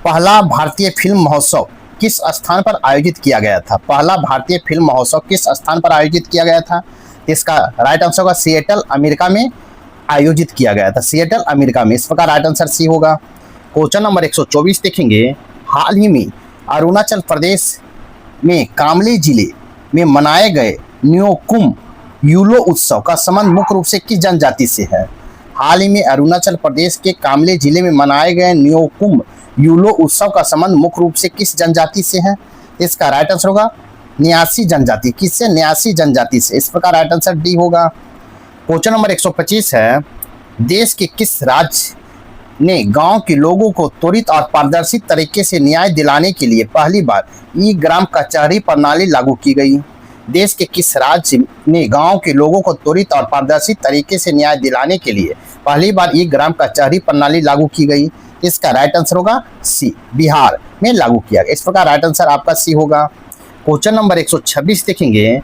पहला भारतीय फिल्म महोत्सव किस स्थान पर आयोजित किया गया था। पहला भारतीय फिल्म महोत्सव किस स्थान पर आयोजित किया गया था। इसका राइट आंसर होगा सिएटल अमेरिका में आयोजित किया गया था, सिएटल अमेरिका में। इस प्रकार राइट आंसर सी होगा। क्वेश्चन नंबर 124 देखेंगे, हाल ही में अरुणाचल प्रदेश में कामले जिले में मनाए गए न्योकुम यूलो उत्सव का संबंध मुख्य रूप से किस जनजाति से है। हाल ही में अरुणाचल प्रदेश के कामले जिले में मनाए गए न्योकुम यूलो उत्सव का संबंध मुख्य रूप से किस जनजाति से है। इसका राइट आंसर होगा न्यासी जनजाति। किससे, न्यासी जनजाति से। इस प्रकार राइट आंसर डी होगा। क्वेश्चन नंबर 125 है, देश के किस राज्य ने गांव के लोगों को त्वरित और पारदर्शी तरीके से न्याय दिलाने के लिए पहली बार ई ग्राम कचहरी प्रणाली लागू की गई। देश के किस राज्य ने गांव के लोगों को त्वरित और पारदर्शी तरीके से न्याय दिलाने के लिए पहली बार ई ग्राम कचहरी प्रणाली लागू की गई। इसका राइट आंसर होगा सी, बिहार में लागू किया गया। इस प्रकार राइट आंसर आपका सी होगा। क्वेश्चन नंबर 126 देखेंगे,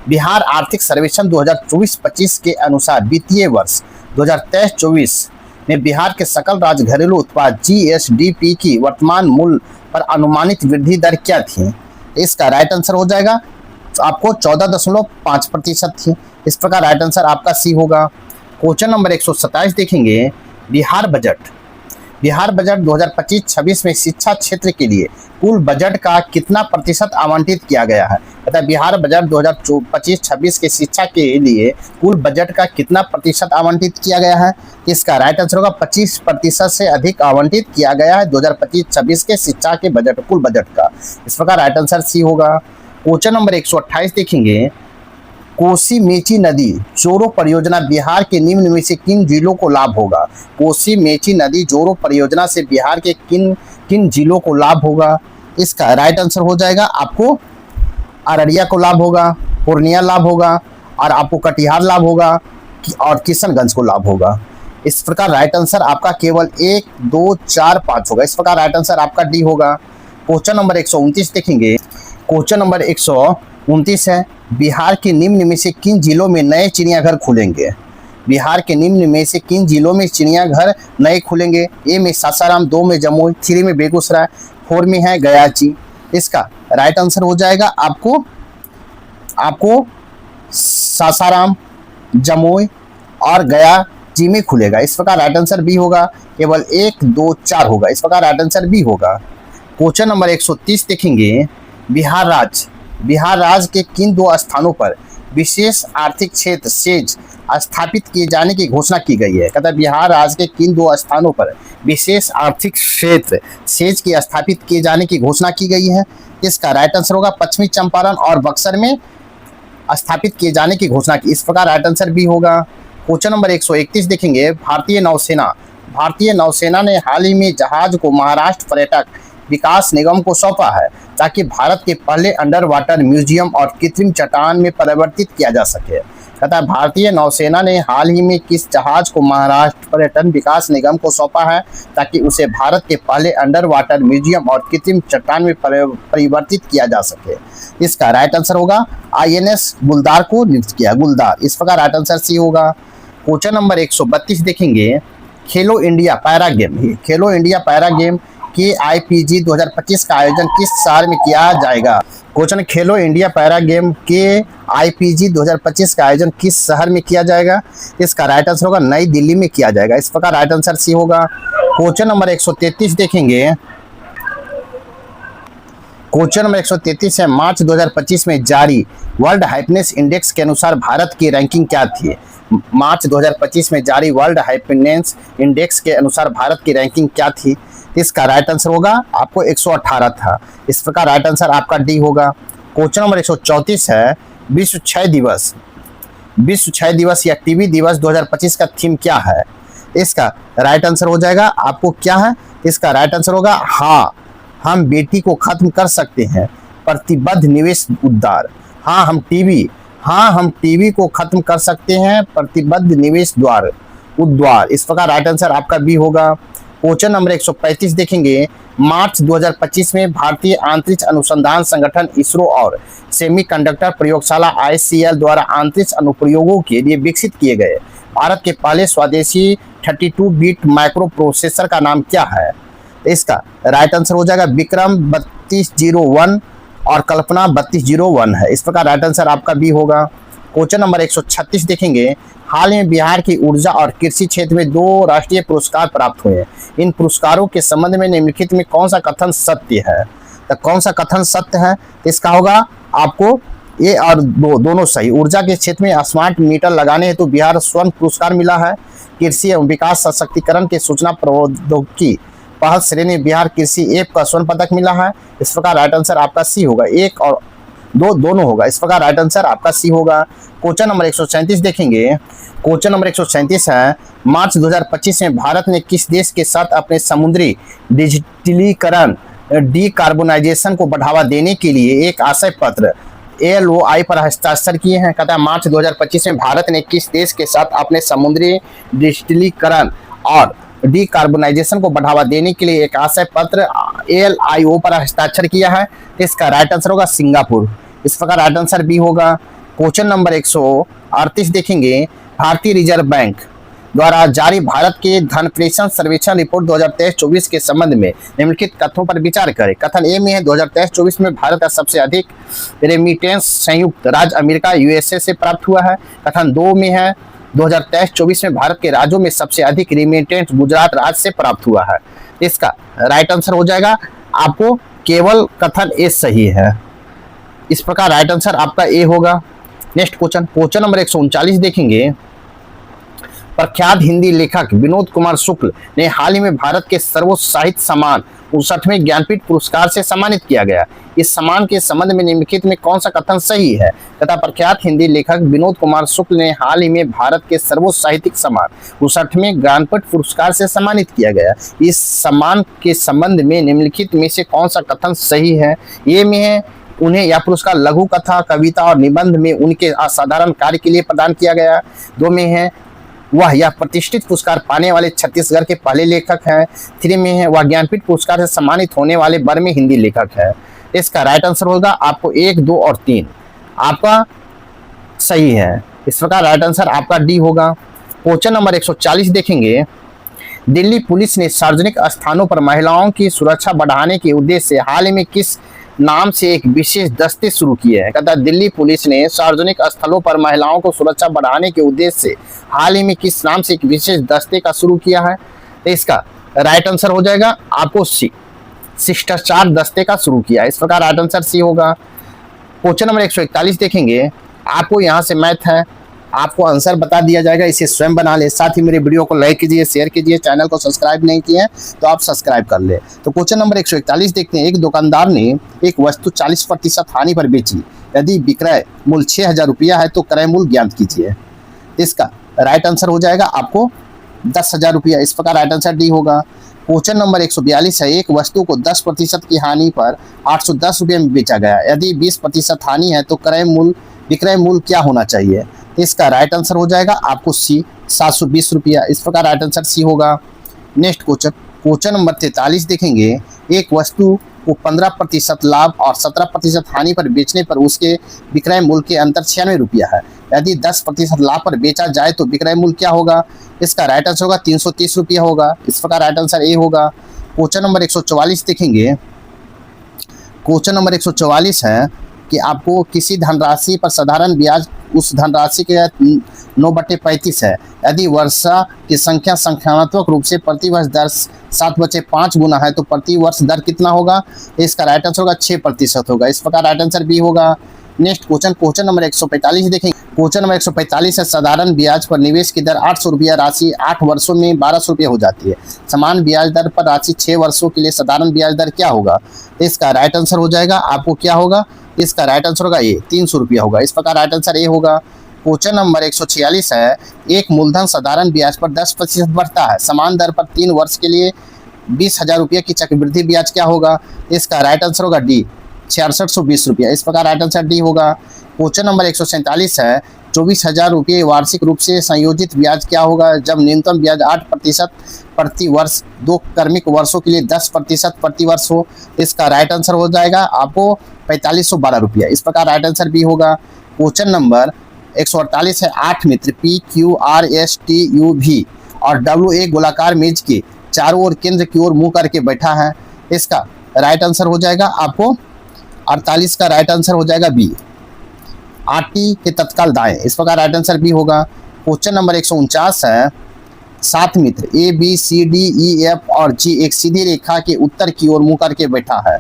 बिहार आर्थिक सर्वेक्षण 2024-25 के अनुसार वित्तीय वर्ष 2023-24 में बिहार के सकल राज्य घरेलू उत्पाद GSDP की वर्तमान मूल्य पर अनुमानित वृद्धि दर क्या थी। इसका राइट आंसर हो जाएगा आपको 14.5% थी। इस प्रकार राइट आंसर आपका सी होगा। क्वेश्चन नंबर 127 देखेंगे, बिहार बजट 2025-26 में शिक्षा क्षेत्र के लिए कुल बजट का कितना प्रतिशत आवंटित किया गया है। अतः बिहार बजट 2025-26 के शिक्षा के लिए कुल बजट का कितना प्रतिशत आवंटित किया गया है। इसका राइट आंसर होगा 25% से अधिक आवंटित किया गया है 2025-26 के शिक्षा के बजट, कुल बजट का। इस प्रकार राइट आंसर सी होगा। क्वेश्चन नंबर 128 देखेंगे, कोसी मेची नदी जोड़ो परियोजना बिहार के निम्न में से किन जिलों को लाभ होगा। कोसी मेची नदी जोड़ो परियोजना से बिहार के किन किन जिलों को लाभ होगा। इसका राइट आंसर हो जाएगा आपको अररिया को लाभ होगा, पूर्णिया लाभ होगा और आपको कटिहार लाभ होगा और किशनगंज को लाभ होगा। इस प्रकार राइट आंसर आपका केवल 1, 2, 4, 5 होगा। इस प्रकार राइट आंसर आपका डी होगा। क्वेश्चन नंबर 129 देखेंगे। क्वेश्चन नंबर 129 है, बिहार के निम्न में से किन जिलों में नए चिड़ियाघर खुलेंगे। बिहार के निम्न में से किन जिलों में चिड़ियाघर नए खुलेंगे। ए में सासाराम, 2 में जमुई, 3 में बेगूसराय, 4 में है गयाची। इसका राइट आंसर हो जाएगा आपको सासाराम, जमुई और गया जी में खुलेगा। इस प्रकार राइट आंसर बी होगा। केवल 1, 2, 4 होगा। इस प्रकार राइट आंसर बी होगा। क्वेश्चन नंबर 130 देखेंगे, बिहार राज्य बिहार राज्य के किन दो स्थानों पर विशेष आर्थिक क्षेत्र सेज स्थापित किए जाने की घोषणा की गई है? कहता है बिहार राज्य के किन दो स्थानों पर विशेष आर्थिक क्षेत्र सेज के स्थापित किए जाने की घोषणा की गई है? इसका राइट आंसर होगा पश्चिमी चंपारण और बक्सर में स्थापित किए जाने की घोषणा की। इस प्रकार राइट आंसर भी होगा। क्वेश्चन नंबर 131 देखेंगे। भारतीय नौसेना ने हाल ही में जहाज को महाराष्ट्र पर्यटक विकास निगम को सौंपा है ताकि भारत के पहले अंडर वाटर म्यूजियम और कृत्रिम चट्टान में परिवर्तित किया जा सके। कहता है भारतीय नौसेना ने हाल ही में किस जहाज को महाराष्ट्र पर्यटन विकास निगम को सौंपा है ताकि उसे भारत के पहले अंडर वाटर म्यूजियम और कृत्रिम चट्टान में परिवर्तित किया जा सके? इसका राइट आंसर होगा INS गुलदार को नियुक्त किया, गुलदार। इस प्रकार राइट आंसर सी होगा। क्वेश्चन नंबर 132 देखेंगे। खेलो इंडिया पैरा गेम के IPG 2025 का आयोजन किस शहर में किया जाएगा? क्वेश्चन खेलो इंडिया पैरा गेम के IPG 2025 का आयोजन किस शहर में किया जाएगा? इसका राइट आंसर होगा नई दिल्ली में किया जाएगा। इस प्रकार राइट आंसर सी होगा। क्वेश्चन नंबर 133 देखेंगे। क्वेश्चन नंबर 133 है, मार्च 2025 में जारी वर्ल्ड हैप्पीनेस इंडेक्स के अनुसार भारत की रैंकिंग क्या थी? मार्च 2025 में जारी वर्ल्ड हैप्पीनेस इंडेक्स के अनुसार भारत की रैंकिंग क्या थी? इसका राइट आंसर होगा आपको 118 था। इस प्रकार राइट आंसर आपका डी होगा। क्वेश्चन नंबर 134 है, विश्व क्षय दिवस या टीबी दिवस 2025 का थीम क्या है? इसका राइट आंसर हो जाएगा आपको क्या है? इसका राइट आंसर होगा हाँ हम बेटी को खत्म कर सकते हैं, प्रतिबद्ध निवेश उद्धार। हाँ हम टीबी को खत्म कर सकते हैं, प्रतिबद्ध निवेश उद्वार। इस प्रकार राइट आंसर आपका बी होगा। क्वेश्चन नंबर 135 देखेंगे। मार्च 2025 में भारतीय अंतरिक्ष अनुसंधान संगठन इसरो और सेमीकंडक्टर प्रयोगशाला ICL द्वारा अंतरिक्ष अनुप्रयोगों के लिए विकसित किए गए भारत के पहले स्वदेशी 32 बिट माइक्रो प्रोसेसर का नाम क्या है? इसका राइट आंसर हो जाएगा विक्रम 3201 और कल्पना 3201 है। इस प्रकार राइट आंसर आपका बी होगा। क्वेश्चन नंबर 136 देखेंगे। हाल में बिहार की ऊर्जा और कृषि क्षेत्र में 2 राष्ट्रीय पुरस्कार प्राप्त हुए। इन पुरस्कारों के संबंध में निम्नलिखित में कौन सा कथन सत्य है? तो कौन सा कथन सत्य है? इसका होगा आपको ए और दोनों सही। ऊर्जा के क्षेत्र में स्मार्ट मीटर लगाने हेतु बिहार स्वर्ण पुरस्कार मिला है। कृषि एवं विकास सशक्तिकरण के सूचना प्रौद्योगिकी पहल श्रेणी बिहार कृषि ऐप का स्वर्ण पदक मिला है। इस प्रकार राइट आंसर आपका सी होगा। 1 और 2 दोनों होगा। इस प्रकार राइट आंसर आपका सी होगा। क्वेश्चन नंबर 137 देखेंगे। क्वेश्चन नंबर 137 है, मार्च 2025 में भारत ने किस देश के साथ अपने समुद्री डिजिटलीकरण डीकार्बोनाइजेशन को बढ़ावा देने के लिए एक आशय पत्र LOI पर हस्ताक्षर किए हैं? कहता है मार्च 2025 में भारत ने किस देश के साथ अपने समुद्री डिजिटलीकरण और डीकार्बोनाइजेशन को बढ़ावा देने के लिए एक आशय पत्र LIO पर हस्ताक्षर किया है? इसका राइट आंसर होगा सिंगापुर। इस प्रकार राइट आंसर बी होगा। क्वेश्चन नंबर 138 देखेंगे। भारतीय रिजर्व बैंक द्वारा जारी भारत के धन प्रेषण सर्वेक्षण रिपोर्ट 2023-24 के संबंध में निम्नलिखित कथनों पर विचार करें। कथन ए में है 2023-24 में भारत का सबसे अधिक रेमिटेंस संयुक्त राज्य अमेरिका USA से प्राप्त हुआ है। कथन 2 में है 2023-24 में भारत के राज्यों में सबसे अधिक रेमिटेंस गुजरात राज्य से प्राप्त हुआ है। इसका राइट आंसर हो जाएगा आपको केवल कथन ए सही है। इस प्रकार राइट आंसर आपका ए होगा। नेक्स्ट क्वेश्चन नंबर 139 देखेंगे। प्रख्यात हिंदी लेखक विनोद कुमार शुक्ल ने हाल ही में भारत के सर्वोच्च साहित्य सम्मान 59वें ज्ञानपीठ पुरस्कार से सम्मानित किया गया। इस सम्मान के संबंध में निम्नलिखित में कौन सा कथन सही है? तथा प्रख्यात हिंदी लेखक विनोद कुमार शुक्ल ने हाल ही में भारत के सर्वोच्च साहित्यिक सम्मान 59वें ज्ञानपीठ पुरस्कार से सम्मानित किया गया। इस सम्मान के संबंध में निम्नलिखित में से कौन सा कथन सही है? ये में है उन्हें यह पुरस्कार लघु कथा, कविता और निबंध में उनके असाधारण कार्य के लिए प्रदान किया गया। 2 में है वह यह प्रतिष्ठित पुरस्कार पाने वाले छत्तीसगढ़ के पहले लेखक हैं। 3 में है वह ज्ञानपीठ पुरस्कार से सम्मानित होने वाले बर्मे हिंदी लेखक है। इसका राइट आंसर होगा आपको 1, 2 और 3 आपका सही है। इस प्रकार राइट आंसर आपका डी होगा। क्वेश्चन नंबर 140 देखेंगे। दिल्ली पुलिस ने सार्वजनिक स्थानों पर महिलाओं की सुरक्षा बढ़ाने के उद्देश्य से हाल ही में किस नाम से एक विशेष दस्ते शुरू किए हैं? कहता है दिल्ली पुलिस ने सार्वजनिक स्थलों पर महिलाओं को सुरक्षा बढ़ाने के उद्देश्य से हाल ही में किस नाम से एक विशेष दस्ते का शुरू किया है? तो इसका राइट आंसर हो जाएगा आपको सी, शिष्टाचार दस्ते का शुरू किया। इस प्रकार राइट आंसर सी होगा। क्वेश्चन नंबर 141 देखेंगे। आपको यहाँ से मैथ है, आपको आंसर बता दिया जाएगा, इसे स्वयं बना ले। साथ ही मेरे वीडियो को लाइक कीजिए, शेयर कीजिए, चैनल को सब्सक्राइब नहीं किए हैं तो आप सब्सक्राइब कर ले। तो क्वेश्चन नंबर 141 देखते हैं। एक दुकानदार ने एक वस्तु 40% हानि पर बेची। यदि विक्रय मूल्य 6,000 रुपया है तो क्रय मूल्य ज्ञात कीजिए। इसका राइट आंसर हो जाएगा आपको 10,000 रुपया। इस प्रकार राइट आंसर डी होगा। क्वेश्चन नंबर 142 है। एक वस्तु को 10% की हानि पर 810 रुपये में बेचा गया। यदि 20% हानि है तो विक्रय मूल्य क्या होना चाहिए? इसका राइट आंसर हो जाएगा आपको सी 720 रुपया। इस प्रकार राइट आंसर सी होगा। नेक्स्ट क्वेश्चन नंबर 43 देखेंगे। एक वस्तु को 15% लाभ और 17% हानि पर बेचने पर उसके विक्रय मूल्य के अंतर 96 रुपया है। यदि 10% लाभ पर बेचा जाए तो विक्रय मूल्य क्या होगा? इसका राइट आंसर होगा 330 रुपया होगा। इस प्रकार राइट आंसर ए होगा। क्वेश्चन नंबर 144 देखेंगे। क्वेश्चन नंबर 144 है कि आपको किसी धनराशि पर साधारण ब्याज उस धनराशि के 9/35 है। यदि वर्षा की संख्या संख्यात्मक रूप से प्रति वर्ष दर 7/5 गुना है तो प्रति वर्ष दर कितना होगा? इसका राइट आंसर होगा 6% होगा। इस प्रकार राइट आंसर बी होगा। नेक्स्ट क्वेश्चन नंबर 145 देखेंगे। क्वेश्चन नंबर 145 है। साधारण ब्याज पर निवेश की दर 800 रुपया, राशि 8 वर्षों में 1200 रुपये हो जाती है। समान ब्याज दर पर राशि 6 वर्षों के लिए साधारण ब्याज दर क्या होगा? इसका राइट आंसर हो जाएगा आपको क्या होगा? इसका राइट आंसर होगा ए 300 रुपया होगा। इस प्रकार राइट आंसर ए होगा। क्वेश्चन नंबर 146 है। एक मूलधन साधारण ब्याज पर 10% बढ़ता है। समान दर पर 3 वर्ष के लिए 20,000 रुपये की चक्रवृद्धि ब्याज क्या होगा? इसका राइट आंसर होगा डी 6620 रुपया। इस प्रकार राइट आंसर डी होगा। क्वेश्चन नंबर 147 है। 24,000 रुपये वार्षिक रूप से संयोजित ब्याज क्या होगा जब न्यूनतम ब्याज 8% प्रति वर्ष 2 क्रमिक वर्षों के लिए 10% प्रति वर्ष हो? इसका राइट आंसर हो जाएगा आपको 4512 रुपया। इस प्रकार राइट आंसर बी होगा। क्वेश्चन नंबर 148 है। 8 मित्र PQRSTUV और WA गोलाकार मेज के चारों ओर केंद्र की ओर मुंह करके बैठा है। इसका राइट आंसर हो जाएगा आपको 48 का राइट आंसर हो जाएगा बी 8T के तत्काल दाएं। इस प्रकार राइट आंसर बी होगा। क्वेश्चन नंबर 149 है। 7 मित्र ABCDEF और G एक सीधी रेखा के उत्तर की ओर मुंह करके बैठा है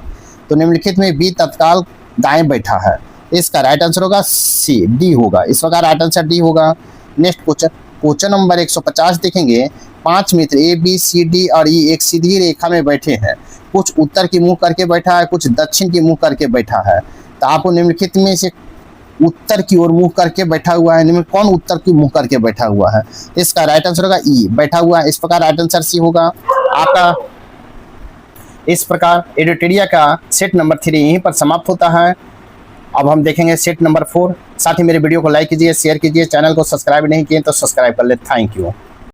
तो निम्नलिखित में बी तत्काल दाएं बैठा है। इसका राइट आंसर होगा सी डी होगा। इस प्रकार राइट आंसर डी होगा। नेक्स्ट क्वेश्चन नंबर 150 देखेंगे। 5 मित्र ABCD और E एक सीधी रेखा में बैठे हैं। कुछ उत्तर की मुंह करके बैठा है, कुछ दक्षिण की मुंह करके बैठा है। तो आपको निम्नलिखित में से उत्तर की ओर मुंह करके बैठा हुआ है, निम्न कौन उत्तर की मुंह करके बैठा हुआ है? इसका राइट आंसर होगा ई बैठा हुआ है। इस प्रकार राइट आंसर सी होगा आपका। इस प्रकार एडिटोरिया का सेट नंबर 3 यहीं पर समाप्त होता है। अब हम देखेंगे सेट नंबर 4। साथ ही मेरे वीडियो को लाइक कीजिए, शेयर कीजिए, चैनल को सब्सक्राइब नहीं किए तो सब्सक्राइब कर ले। Thank you.